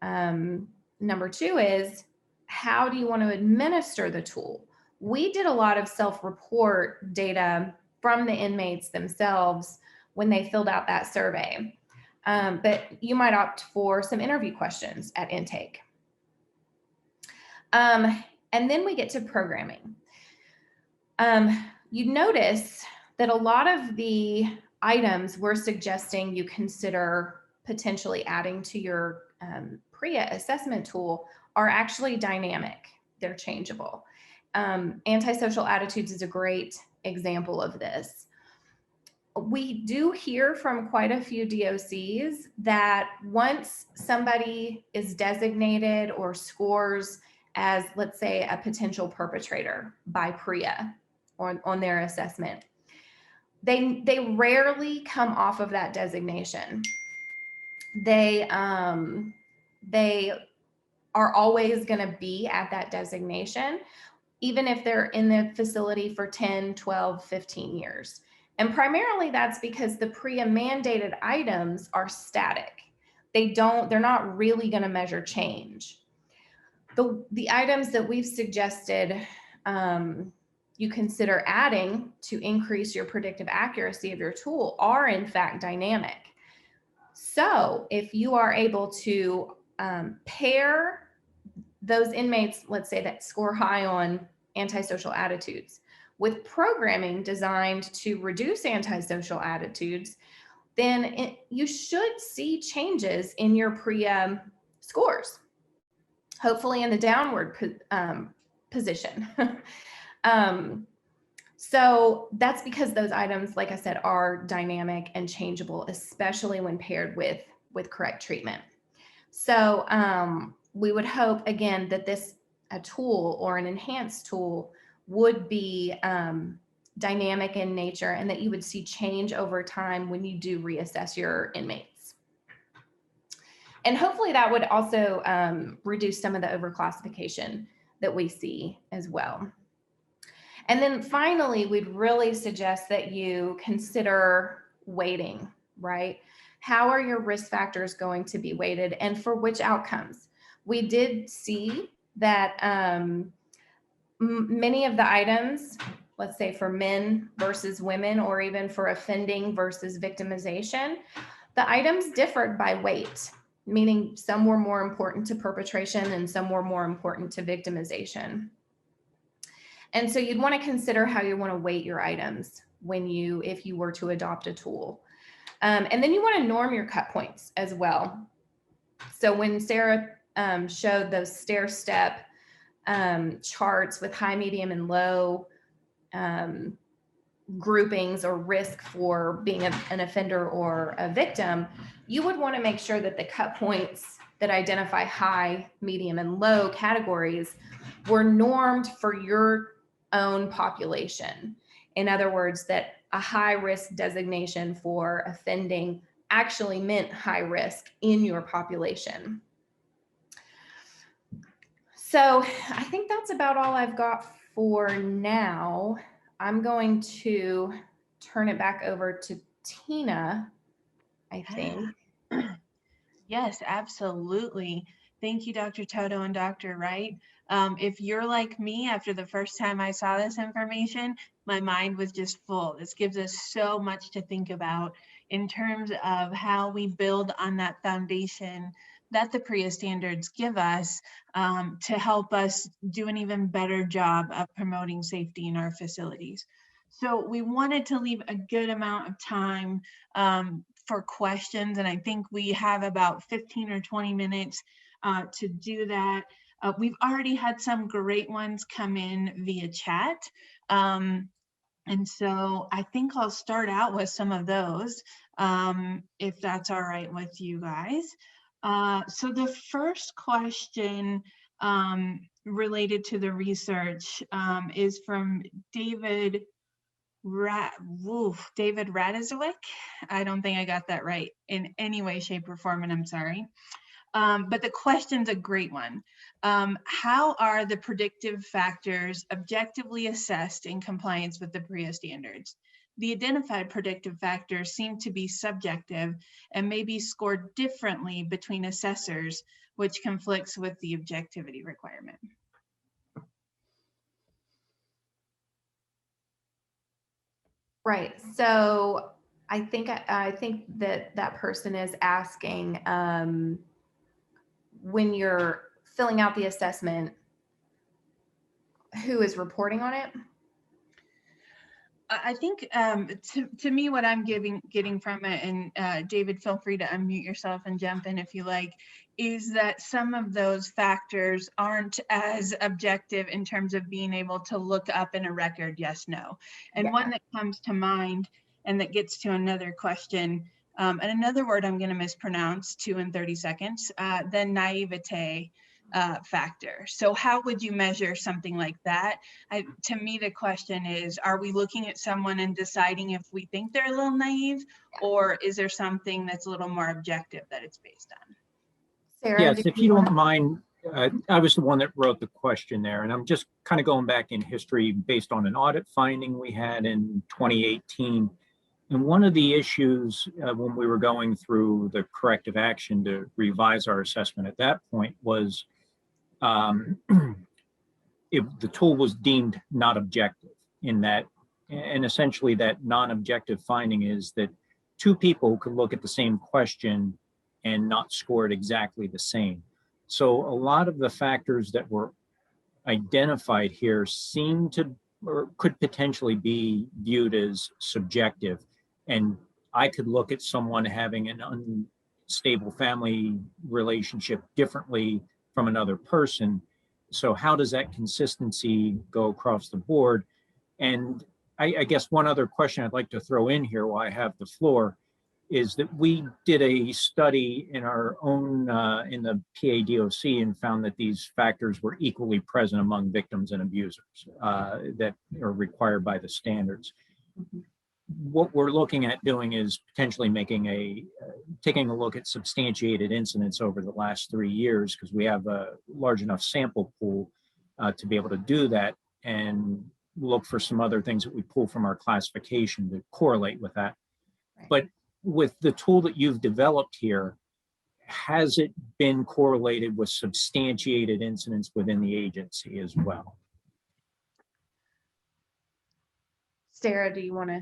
Number two is, how do you want to administer the tool? We did a lot of self-report data from the inmates themselves when they filled out that survey. But you might opt for some interview questions at intake. And then we get to programming. You notice that a lot of the items we're suggesting you consider potentially adding to your PREA assessment tool are actually dynamic. They're changeable. Antisocial attitudes is a great example of this. We do hear from quite a few DOCs that once somebody is designated or scores as, let's say, a potential perpetrator by PREA on their assessment, they rarely come off of that designation. They are always going to be at that designation, even if they're in the facility for 10, 12, 15 years. And primarily that's because the PREA mandated items are static. they're not really going to measure change. The items that we've suggested you consider adding to increase your predictive accuracy of your tool are in fact dynamic. So if you are able to pair those inmates, let's say that score high on antisocial attitudes, with programming designed to reduce antisocial attitudes, then you should see changes in your PREA scores, hopefully in the downward position. So that's because those items, like I said, are dynamic and changeable, especially when paired with correct treatment. So we would hope, again, that a tool or an enhanced tool would be dynamic in nature, and that you would see change over time when you do reassess your inmates. And hopefully that would also reduce some of the overclassification that we see as well. And then finally, we'd really suggest that you consider weighting, right? How are your risk factors going to be weighted, and for which outcomes? We did see that many of the items, let's say for men versus women, or even for offending versus victimization, the items differed by weight, meaning some were more important to perpetration and some were more important to victimization. And so you'd want to consider how you want to weight your items if you were to adopt a tool. And then you want to norm your cut points as well. So when Sarah showed those stair-step charts with high, medium, and low groupings or risk for being an offender or a victim, you would want to make sure that the cut points that identify high, medium, and low categories were normed for your own population. In other words, that a high risk designation for offending actually meant high risk in your population. So I think that's about all I've got for now. I'm going to turn it back over to Tina, I think. Yes, absolutely. Thank you, Dr. Toto and Dr. Wright. If you're like me, after the first time I saw this information, my mind was just full. This gives us so much to think about in terms of how we build on that foundation that the PREA standards give us to help us do an even better job of promoting safety in our facilities. So we wanted to leave a good amount of time for questions, and I think we have about 15 or 20 minutes to do that. We've already had some great ones come in via chat. And so I think I'll start out with some of those, if that's all right with you guys. So the first question related to the research is from David Radizwick. I don't think I got that right in any way, shape, or form, and I'm sorry. But the question's a great one. How are the predictive factors objectively assessed in compliance with the PREA standards? The identified predictive factors seem to be subjective and may be scored differently between assessors, which conflicts with the objectivity requirement. Right. So I think that person is asking, when you're filling out the assessment, who is reporting on it? I think to me, what I'm getting from it, and David, feel free to unmute yourself and jump in if you like, is that some of those factors aren't as objective in terms of being able to look up in a record, yes, no. And Yeah. one that comes to mind, and that gets to another question, and another word I'm going to mispronounce 2 in 30 seconds, the naivete factor. So how would you measure something like that? To me, the question is, are we looking at someone and deciding if we think they're a little naive, or is there something that's a little more objective that it's based on? Sarah, Yes, if you don't mind, I was the one that wrote the question there, and I'm just kind of going back in history based on an audit finding we had in 2018. And one of the issues when we were going through the corrective action to revise our assessment at that point was if the tool was deemed not objective in that, and essentially that non-objective finding is that two people could look at the same question and not score it exactly the same. So a lot of the factors that were identified here seem to or could potentially be viewed as subjective. And I could look at someone having an unstable family relationship differently from another person. So how does that consistency go across the board? And I guess one other question I'd like to throw in here while I have the floor is that we did a study in our own, in the PADOC and found that these factors were equally present among victims and abusers that are required by the standards. What we're looking at doing is potentially making taking a look at substantiated incidents over the last 3 years, because we have a large enough sample pool to be able to do that, and look for some other things that we pull from our classification to correlate with that. Right. But with the tool that you've developed here, has it been correlated with substantiated incidents within the agency as well? Sarah, do you want to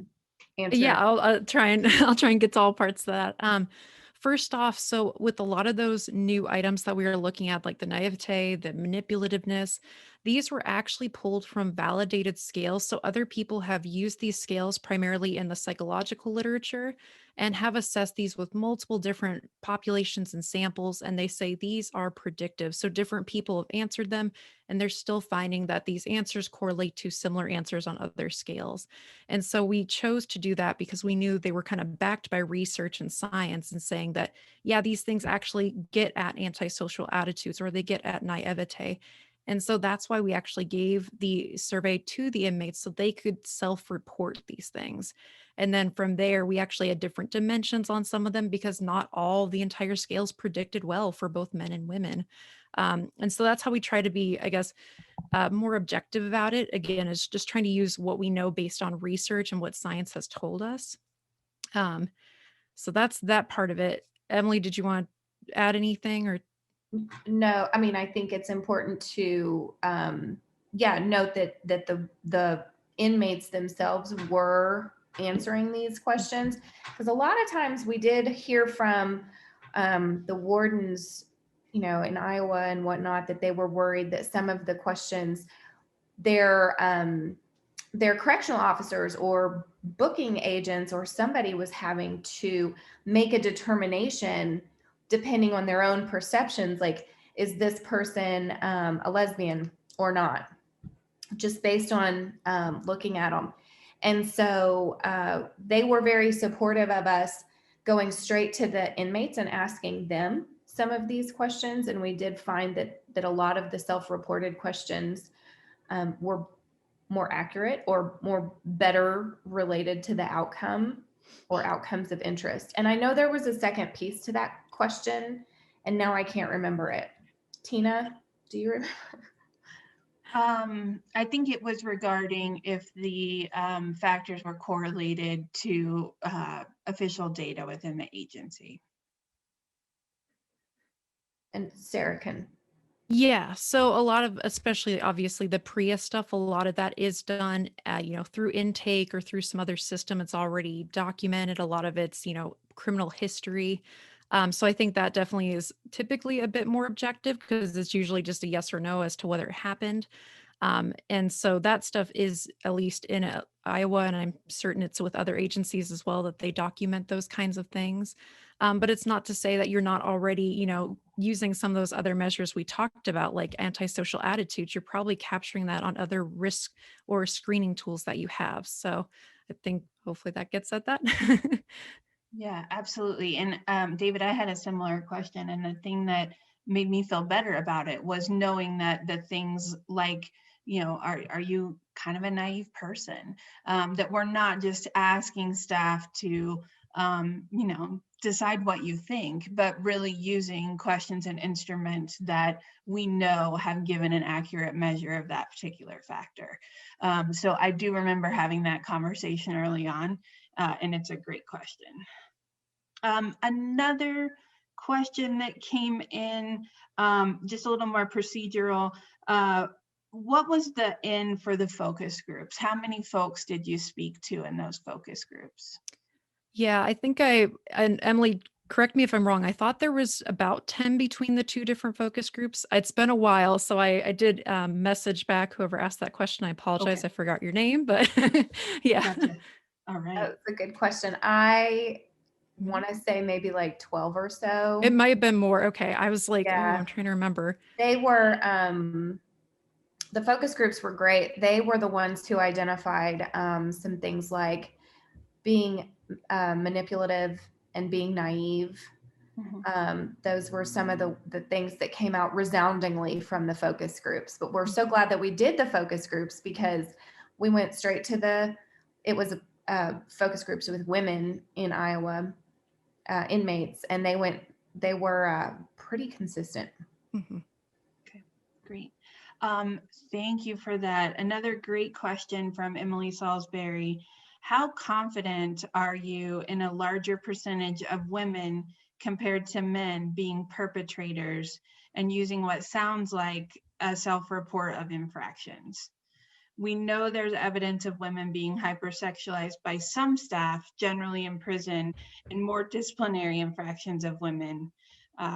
answer? Yeah, I'll try and I'll try and get to all parts of that. First off, so with a lot of those new items that we were looking at, like the naivete, the manipulativeness, these were actually pulled from validated scales. So other people have used these scales primarily in the psychological literature and have assessed these with multiple different populations and samples. And they say these are predictive. So different people have answered them, and they're still finding that these answers correlate to similar answers on other scales. And so we chose to do that because we knew they were kind of backed by research and science and saying that, yeah, these things actually get at antisocial attitudes or they get at naivete. And so that's why we actually gave the survey to the inmates so they could self-report these things. And then from there, we actually had different dimensions on some of them because not all the entire scales predicted well for both men and women. And so that's how we try to be, I guess, more objective about it. Again, is just trying to use what we know based on research and what science has told us. So that's that part of it. Emily, did you want to add anything or? No, I mean, I think it's important to, note that the inmates themselves were answering these questions, because a lot of times we did hear from the wardens, in Iowa and whatnot, that they were worried that some of the questions their correctional officers or booking agents or somebody was having to make a determination depending on their own perceptions, like, is this person a lesbian or not, just based on looking at them. And so they were very supportive of us going straight to the inmates and asking them some of these questions. And we did find that a lot of the self-reported questions were more accurate or more better related to the outcome or outcomes of interest. And I know there was a second piece to that question, and now I can't remember it. Tina, do you remember? I think it was regarding if the factors were correlated to official data within the agency. And Sarah can. Yeah, so a lot of, especially obviously the PREA stuff, a lot of that is done, through intake or through some other system. It's already documented. A lot of it's, criminal history. So I think that definitely is typically a bit more objective because it's usually just a yes or no as to whether it happened. And so that stuff is at least in Iowa, and I'm certain it's with other agencies as well, that they document those kinds of things. But it's not to say that you're not already, using some of those other measures we talked about, like antisocial attitudes. You're probably capturing that on other risk or screening tools that you have. So I think hopefully that gets at that. Yeah, absolutely. And David, I had a similar question, and the thing that made me feel better about it was knowing that the things like, are you kind of a naive person? That we're not just asking staff to, decide what you think, but really using questions and instruments that we know have given an accurate measure of that particular factor. So I do remember having that conversation early on. and it's a great question. Another question that came in, just a little more procedural. What was the N for the focus groups? How many folks did you speak to in those focus groups? Yeah, I think and Emily, correct me if I'm wrong. I thought there was about 10 between the two different focus groups. It's been a while, so I did message back whoever asked that question. I apologize. Okay. I forgot your name, but yeah. Gotcha. All right. That's a good question. I want to say maybe like 12 or so. It might have been more. Okay. I was like, oh, Yeah. I'm trying to remember. They were, the focus groups were great. They were the ones who identified some things like being manipulative and being naive. Those were some of the things that came out resoundingly from the focus groups. But we're so glad that we did the focus groups, because we went straight to it was focus groups with women in Iowa, inmates, and they were pretty consistent. Okay, great. Thank you for that. Another great question from Emily Salisbury. How confident are you in a larger percentage of women compared to men being perpetrators and using what sounds like a self-report of infractions? We know there's evidence of women being hypersexualized by some staff, generally in prison, and more disciplinary infractions of women.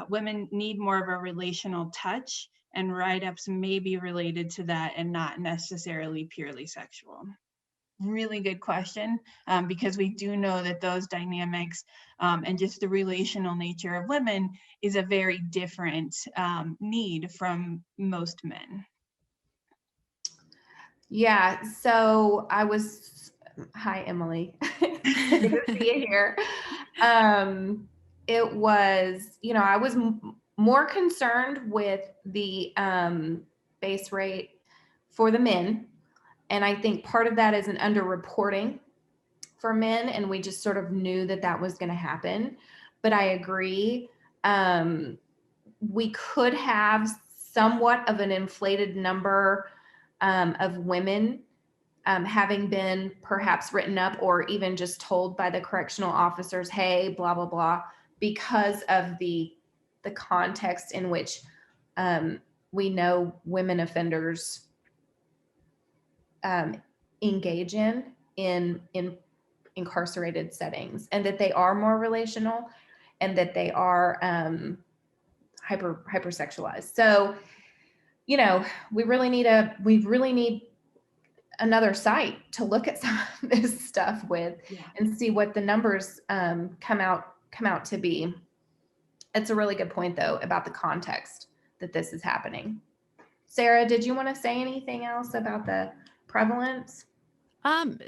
Women need more of a relational touch, and write-ups may be related to that and not necessarily purely sexual. Really good question, because we do know that those dynamics and just the relational nature of women is a very different need from most men. Yeah, so hi, Emily. Good to see you here. It was, I was more concerned with the base rate for the men. And I think part of that is an underreporting for men. And we just sort of knew that was going to happen. But I agree. We could have somewhat of an inflated number of women having been perhaps written up or even just told by the correctional officers, hey, blah, blah, blah, because of the context in which we know women offenders engage in incarcerated settings, and that they are more relational and that they are hypersexualized. So, we really need another site to look at some of this stuff with, and see what the numbers come out to be. It's a really good point, though, about the context that this is happening. Sarah, did you want to say anything else about the prevalence?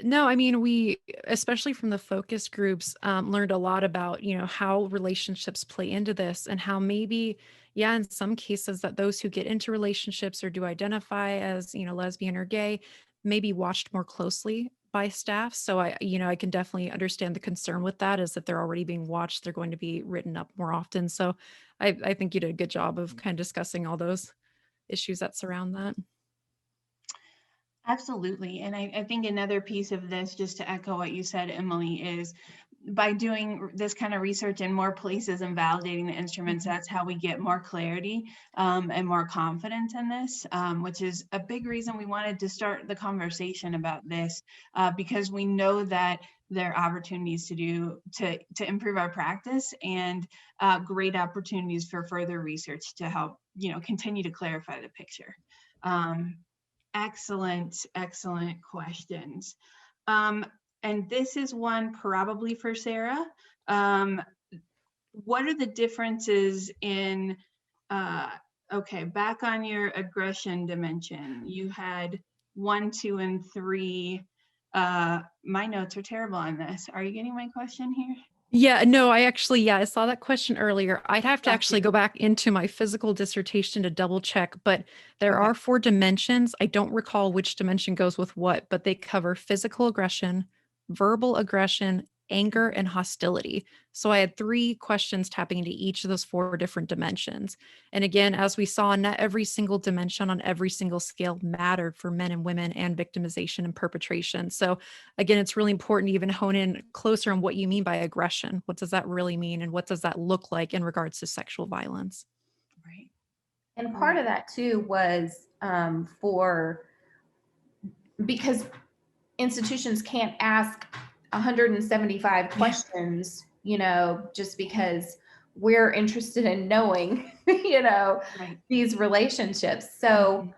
No, I mean, we, especially from the focus groups, learned a lot about, how relationships play into this, and how maybe, in some cases that those who get into relationships or do identify as, lesbian or gay, may be watched more closely by staff. So I can definitely understand the concern with that, is that they're already being watched, they're going to be written up more often. So I think you did a good job of kind of discussing all those issues that surround that. Absolutely. And I think another piece of this, just to echo what you said, Emily, is by doing this kind of research in more places and validating the instruments, that's how we get more clarity and more confidence in this, which is a big reason we wanted to start the conversation about this, because we know that there are opportunities to improve our practice, and great opportunities for further research to help, continue to clarify the picture. Excellent questions. And this is one probably for Sarah. What are the differences in, back on your aggression dimension, you had 1, 2, and 3. My notes are terrible on this. Are you getting my question here? Yeah, no, I saw that question earlier. I'd have to actually go back into my physical dissertation to double check, but there are 4 dimensions. I don't recall which dimension goes with what, but they cover physical aggression, verbal aggression, anger, and hostility. So I had 3 questions tapping into each of those 4 different dimensions. And again, as we saw, not every single dimension on every single scale mattered for men and women and victimization and perpetration. So again, it's really important to even hone in closer on what you mean by aggression. What does that really mean? And what does that look like in regards to sexual violence? Right. And part of that too was because institutions can't ask 175 questions, just because we're interested in knowing, Right. these relationships. So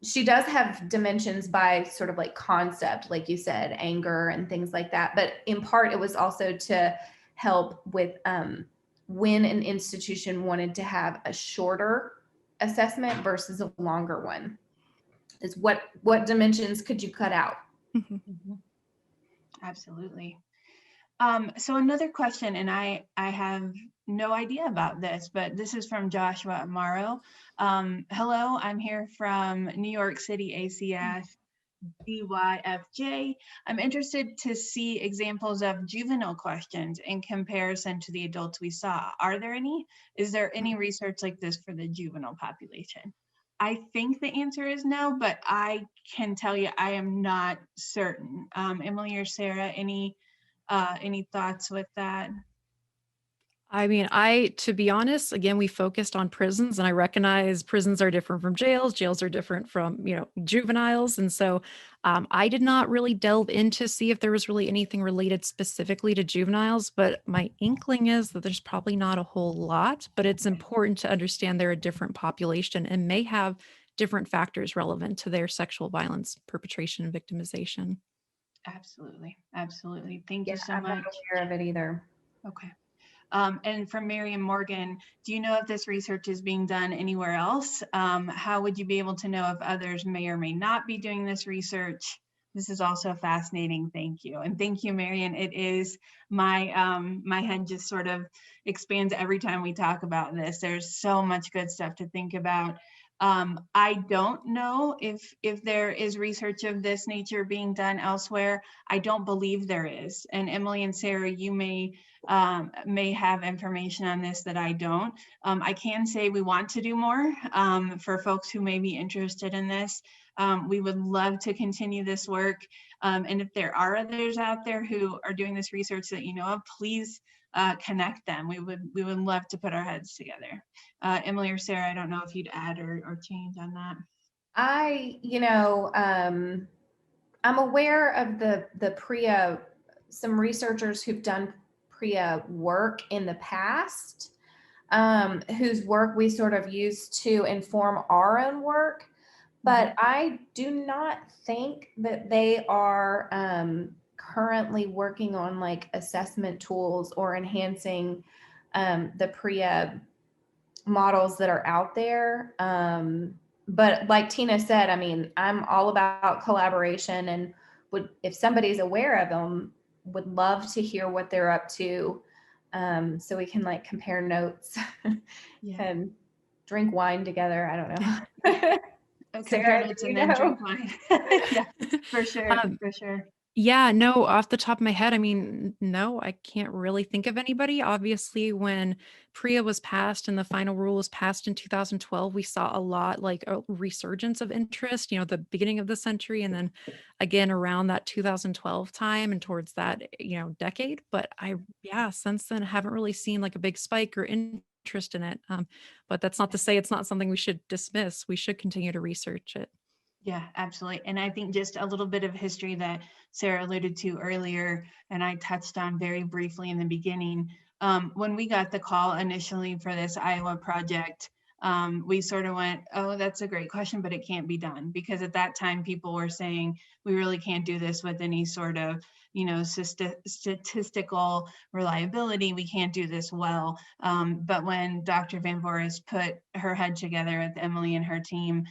she does have dimensions by sort of like concept, like you said, anger and things like that. But in part, it was also to help with when an institution wanted to have a shorter assessment versus a longer one. Is what dimensions could you cut out? Absolutely. So another question, and I have no idea about this, but this is from Joshua Amaro. Hello, I'm here from New York City ACS DYFJ. I'm interested to see examples of juvenile questions in comparison to the adults we saw. Are there any? Is there any research like this for the juvenile population? I think the answer is no, but I can tell you I am not certain. Emily or Sarah, any thoughts with that? I mean, to be honest, again, we focused on prisons, and I recognize prisons are different from jails. Jails are different from, juveniles. And so I did not really delve in to see if there was really anything related specifically to juveniles, but my inkling is that there's probably not a whole lot, but it's important to understand they're a different population and may have different factors relevant to their sexual violence, perpetration, and victimization. Absolutely. Absolutely. Thank you so I'm much. not aware of it either. Okay. And from Mary and Morgan, do you know if this research is being done anywhere else? How would you be able to know if others may or may not be doing this research? This is also fascinating. Thank you. And thank you, Marian. It is my head just sort of expands every time we talk about this. There's so much good stuff to think about. I don't know if there is research of this nature being done elsewhere. I don't believe there is. And Emily and Sarah, you may have information on this that I don't. I can say we want to do more for folks who may be interested in this. We would love to continue this work. And if there are others out there who are doing this research that you know of, please connect them. We would love to put our heads together. Emily or Sarah, I don't know if you'd add or change on that. I'm aware of the PREA, some researchers who've done PREA work in the past, whose work we sort of used to inform our own work, but I do not think that they are currently working on like assessment tools or enhancing the PREA models that are out there. But like Tina said, I mean, I'm all about collaboration, and if somebody's aware of them, would love to hear what they're up to, so we can like compare notes and drink wine together. I don't know. Compare Sarah, notes do and you then know? drink wine. Yeah, for sure, for sure. Yeah, no, off the top of my head, I mean, no, I can't really think of anybody. Obviously, when PREA was passed and the final rule was passed in 2012, we saw a lot like a resurgence of interest, the beginning of the century, and then again around that 2012 time and towards that, decade. But since then, haven't really seen like a big spike or interest in it. But that's not to say it's not something we should dismiss. We should continue to research it. Yeah, absolutely. And I think just a little bit of history that Sarah alluded to earlier, and I touched on very briefly in the beginning. When we got the call initially for this Iowa project, we sort of went, oh, that's a great question, but it can't be done. Because at that time, people were saying, we really can't do this with any sort of statistical reliability. We can't do this well. But when Dr. Van Voorhis put her head together with Emily and her team,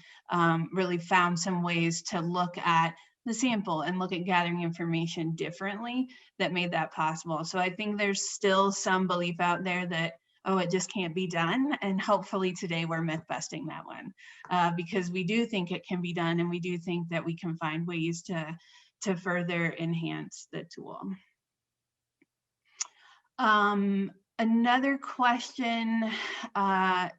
really found some ways to look at the sample and look at gathering information differently that made that possible. So I think there's still some belief out there that, oh, it just can't be done. And hopefully today we're myth busting that one, because we do think it can be done, and we do think that we can find ways to further enhance the tool. Another question,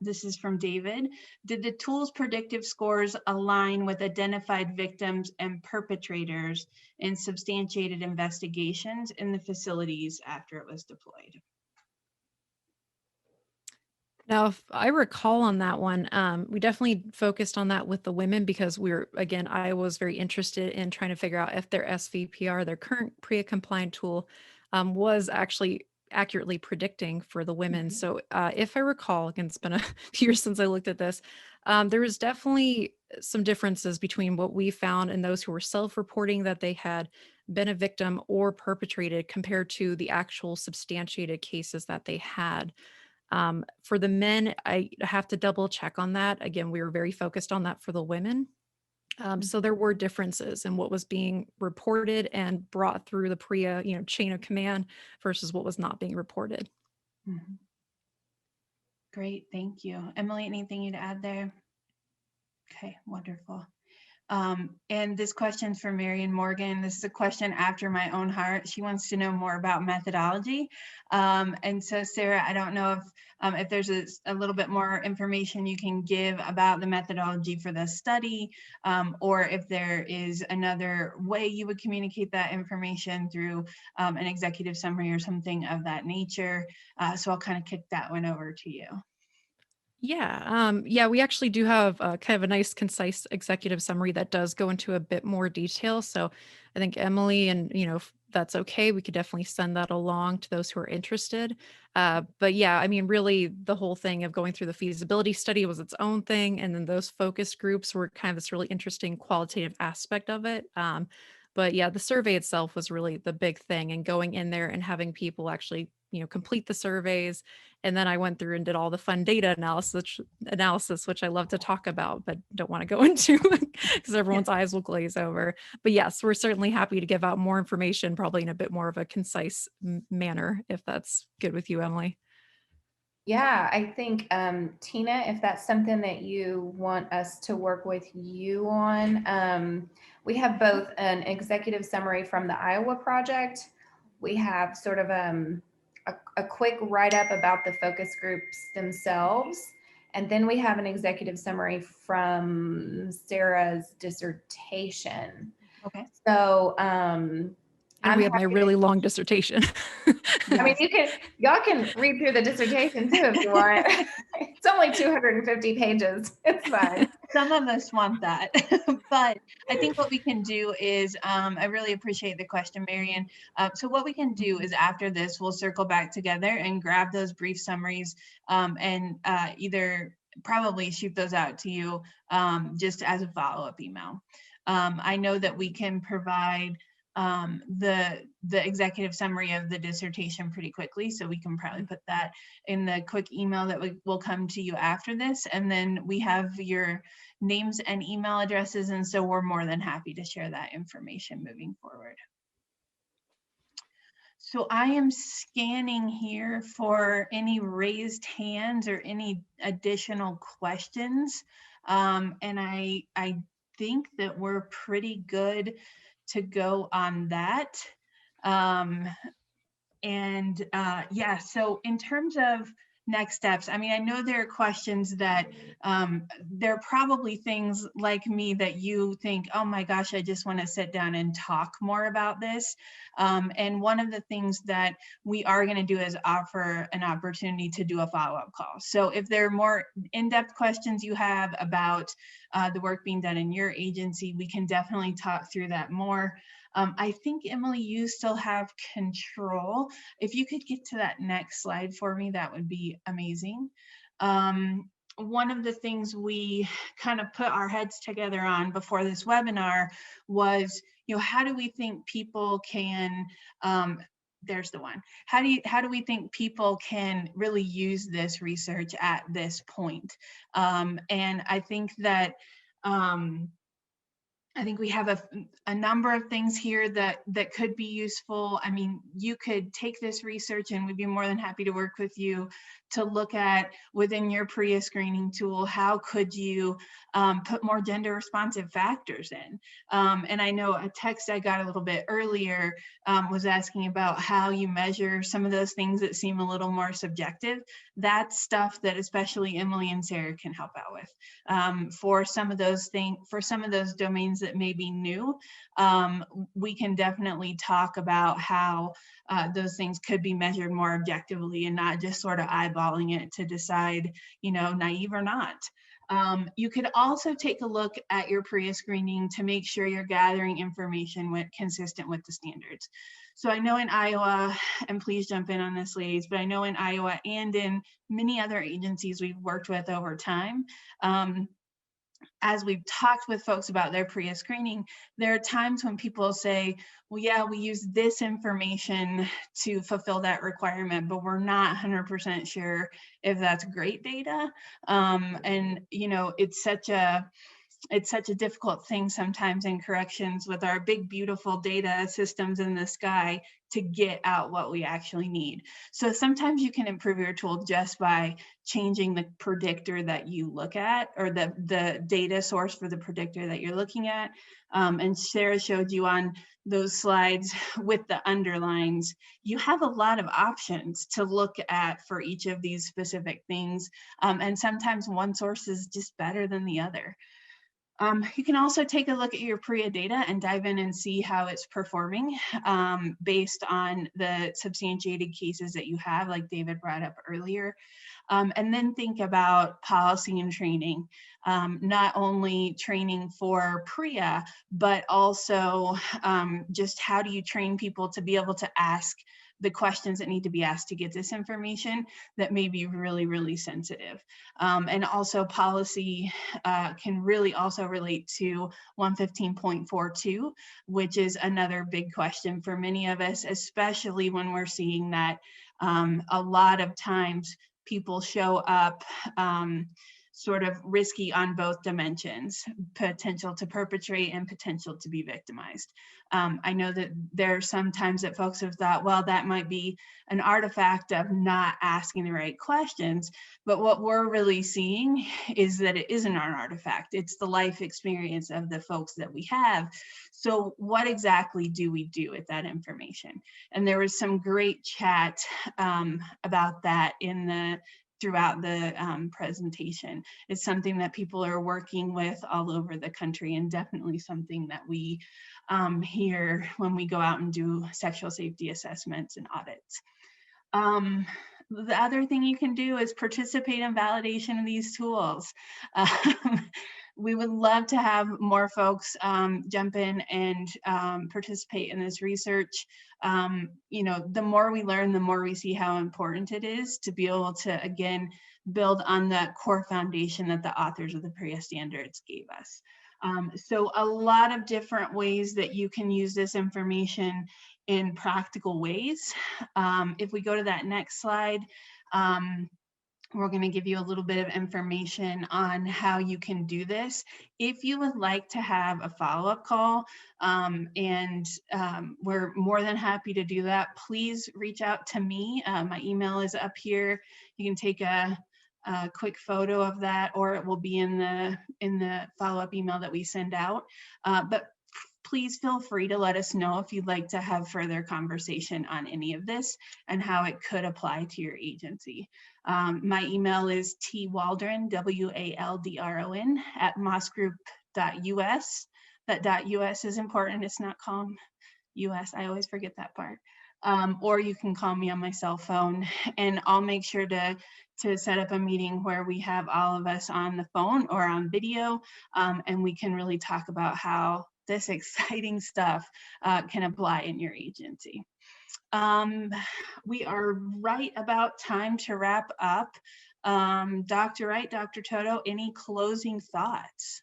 this is from David. Did the tool's predictive scores align with identified victims and perpetrators in substantiated investigations in the facilities after it was deployed? Now, if I recall on that one, we definitely focused on that with the women because again, I was very interested in trying to figure out if their SVPR, their current PREA compliant tool, was actually accurately predicting for the women. Mhm. So if I recall, again, it's been a few years since I looked at this, there was definitely some differences between what we found and those who were self-reporting that they had been a victim or perpetrated compared to the actual substantiated cases that they had. For the men, I have to double check on that. Again, we were very focused on that for the women. So there were differences in what was being reported and brought through the PREA, chain of command versus what was not being reported. Mhm. Great, thank you. Emily, anything you'd add there? Okay, wonderful. And this question's for Marion Morgan. This is a question after my own heart. She wants to know more about methodology. And so Sarah, I don't know if there's a little bit more information you can give about the methodology for the study, or if there is another way you would communicate that information through an executive summary or something of that nature. So I'll kind of kick that one over to you. Yeah, we actually do have kind of a nice, concise executive summary that does go into a bit more detail. So I think Emily, and if that's okay, we could definitely send that along to those who are interested. But yeah, I mean, really, the whole thing of going through the feasibility study was its own thing, and then those focus groups were kind of this really interesting qualitative aspect of it. But yeah, the survey itself was really the big thing, and going in there and having people actually complete the surveys. And then I went through and did all the fun data analysis, which I love to talk about, but don't want to go into because everyone's eyes will glaze over. But yes, we're certainly happy to give out more information, probably in a bit more of a concise manner, if that's good with you, Emily. Yeah, I think, Tina, if that's something that you want us to work with you on, we have both an executive summary from the Iowa project. We have sort of a quick write-up about the focus groups themselves. And then we have an executive summary from Sarah's dissertation. Okay. So And we have my really long dissertation. I mean, y'all can read through the dissertation too if you want. It's only 250 pages. It's fine. Some of us want that, but I think what we can do is, I really appreciate the question, Marion. So what we can do is after this, we'll circle back together and grab those brief summaries and either probably shoot those out to you just as a follow-up email. I know that we can provide the executive summary of the dissertation pretty quickly, so we can probably put that in the quick email that will come to you after this, and then we have your names and email addresses, and so we're more than happy to share that information moving forward. So I am scanning here for any raised hands or any additional questions, and I think that we're pretty good to go on that. Yeah, so in terms of next steps, I mean, I know there are questions that there are probably things like me that you think, oh my gosh, I just want to sit down and talk more about this. And one of the things that we are going to do is offer an opportunity to do a follow-up call. So if there are more in-depth questions you have about the work being done in your agency, we can definitely talk through that more. I think, Emily, you still have control. If you could get to that next slide for me, that would be amazing. One of the things we kind of put our heads together on before this webinar was, how do we think people can, there's the one. How do we think people can really use this research at this point? And I think that I think we have a number of things here that could be useful. I mean, you could take this research and we'd be more than happy to work with you to look at within your PREA screening tool, how could you put more gender responsive factors in? And I know a text I got a little bit earlier was asking about how you measure some of those things that seem a little more subjective. That's stuff that especially Emily and Sarah can help out with. For some of those things, for some of those domains that may be new, we can definitely talk about how those things could be measured more objectively and not just sort of eyeballing it to decide, you know, naive or not. You could also take a look at your PREA screening to make sure you're gathering information consistent with the standards. So I know in Iowa, and please jump in on this, ladies, but I know in Iowa and in many other agencies we've worked with over time, as we've talked with folks about their PREA screening, there are times when people say, well, yeah, we use this information to fulfill that requirement, but we're not 100% sure if that's great data. And, you know, it's such a difficult thing sometimes in corrections with our big, beautiful data systems in the sky to get out what we actually need. So sometimes you can improve your tool just by changing the predictor that you look at, or the data source for the predictor that you're looking at. And Sarah showed you on those slides with the underlines, you have a lot of options to look at for each of these specific things. And sometimes one source is just better than the other. You can also take a look at your PREA data and dive in and see how it's performing based on the substantiated cases that you have, like David brought up earlier. And then think about policy and training, not only training for PREA, but also just how do you train people to be able to ask the questions that need to be asked to get this information that may be really, really sensitive. And also policy can really also relate to 115.42, which is another big question for many of us, especially when we're seeing that a lot of times people show up sort of risky on both dimensions, potential to perpetrate and potential to be victimized. I know that there are some times that folks have thought, well, that might be an artifact of not asking the right questions, but what we're really seeing is that it isn't an artifact. It's the life experience of the folks that we have. So what exactly do we do with that information? And there was some great chat about that throughout the presentation. It's something that people are working with all over the country, and definitely something that we hear when we go out and do sexual safety assessments and audits. The other thing you can do is participate in validation of these tools. We would love to have more folks jump in and participate in this research. You know, the more we learn, the more we see how important it is to be able to, again, build on that core foundation that the authors of the PREA standards gave us. So a lot of different ways that you can use this information in practical ways. If we go to that next slide, we're going to give you a little bit of information on how you can do this. If you would like to have a follow-up call, we're more than happy to do that, please reach out to me. My email is up here. You can take a quick photo of that, or it will be in the follow-up email that we send out. But please feel free to let us know if you'd like to have further conversation on any of this and how it could apply to your agency. My email is twaldron, W-A-L-D-R-O-N, @mossgroup.us. That .us is important. It's not .com, US. I always forget that part. Or you can call me on my cell phone, and I'll make sure to set up a meeting where we have all of us on the phone or on video, and we can really talk about how this exciting stuff can apply in your agency. We are right about time to wrap up. Dr. Wright, Dr. Toto, any closing thoughts?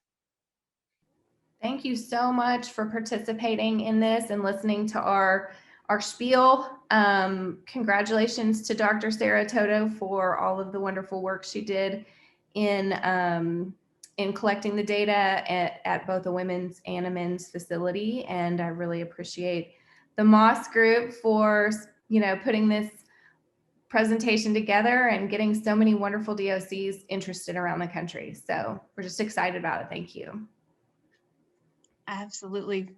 Thank you so much for participating in this and listening to our spiel. Congratulations to Dr. Sarah Toto for all of the wonderful work she did in in collecting the data at both a women's and a men's facility. And I really appreciate the Moss group for, putting this presentation together and getting so many wonderful DOCs interested around the country. So we're just excited about it. Thank you. Absolutely.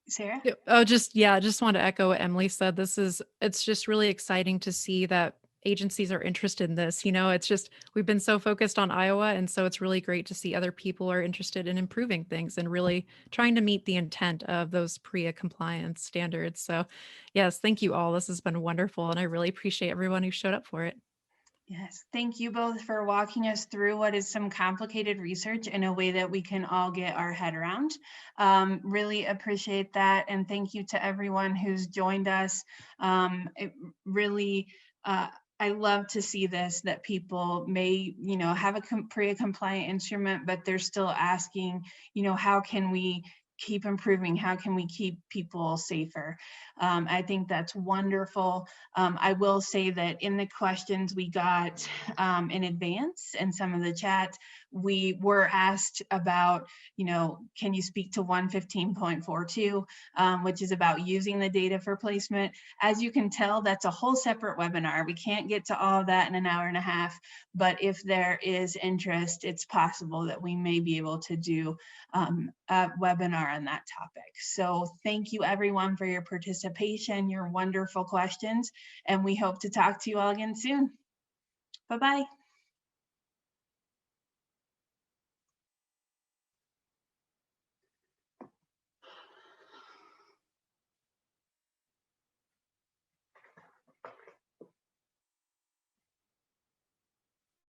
Sarah? I just want to echo what Emily said. It's just really exciting to see that agencies are interested in this. It's just, we've been so focused on Iowa. And so it's really great to see other people are interested in improving things and really trying to meet the intent of those PREA compliance standards. So yes, thank you all. This has been wonderful. And I really appreciate everyone who showed up for it. Yes, thank you both for walking us through what is some complicated research in a way that we can all get our head around. Really appreciate that. And thank you to everyone who's joined us. I love to see this, that people may, have a PREA compliant instrument, but they're still asking, how can we keep improving? How can we keep people safer? I think that's wonderful. I will say that in the questions we got in advance and some of the chat, we were asked about, can you speak to 115.42, which is about using the data for placement. As you can tell, that's a whole separate webinar. We can't get to all of that in an hour and a half, but if there is interest, it's possible that we may be able to do a webinar on that topic. So thank you everyone for your participation, your wonderful questions, and we hope to talk to you all again soon. Bye-bye.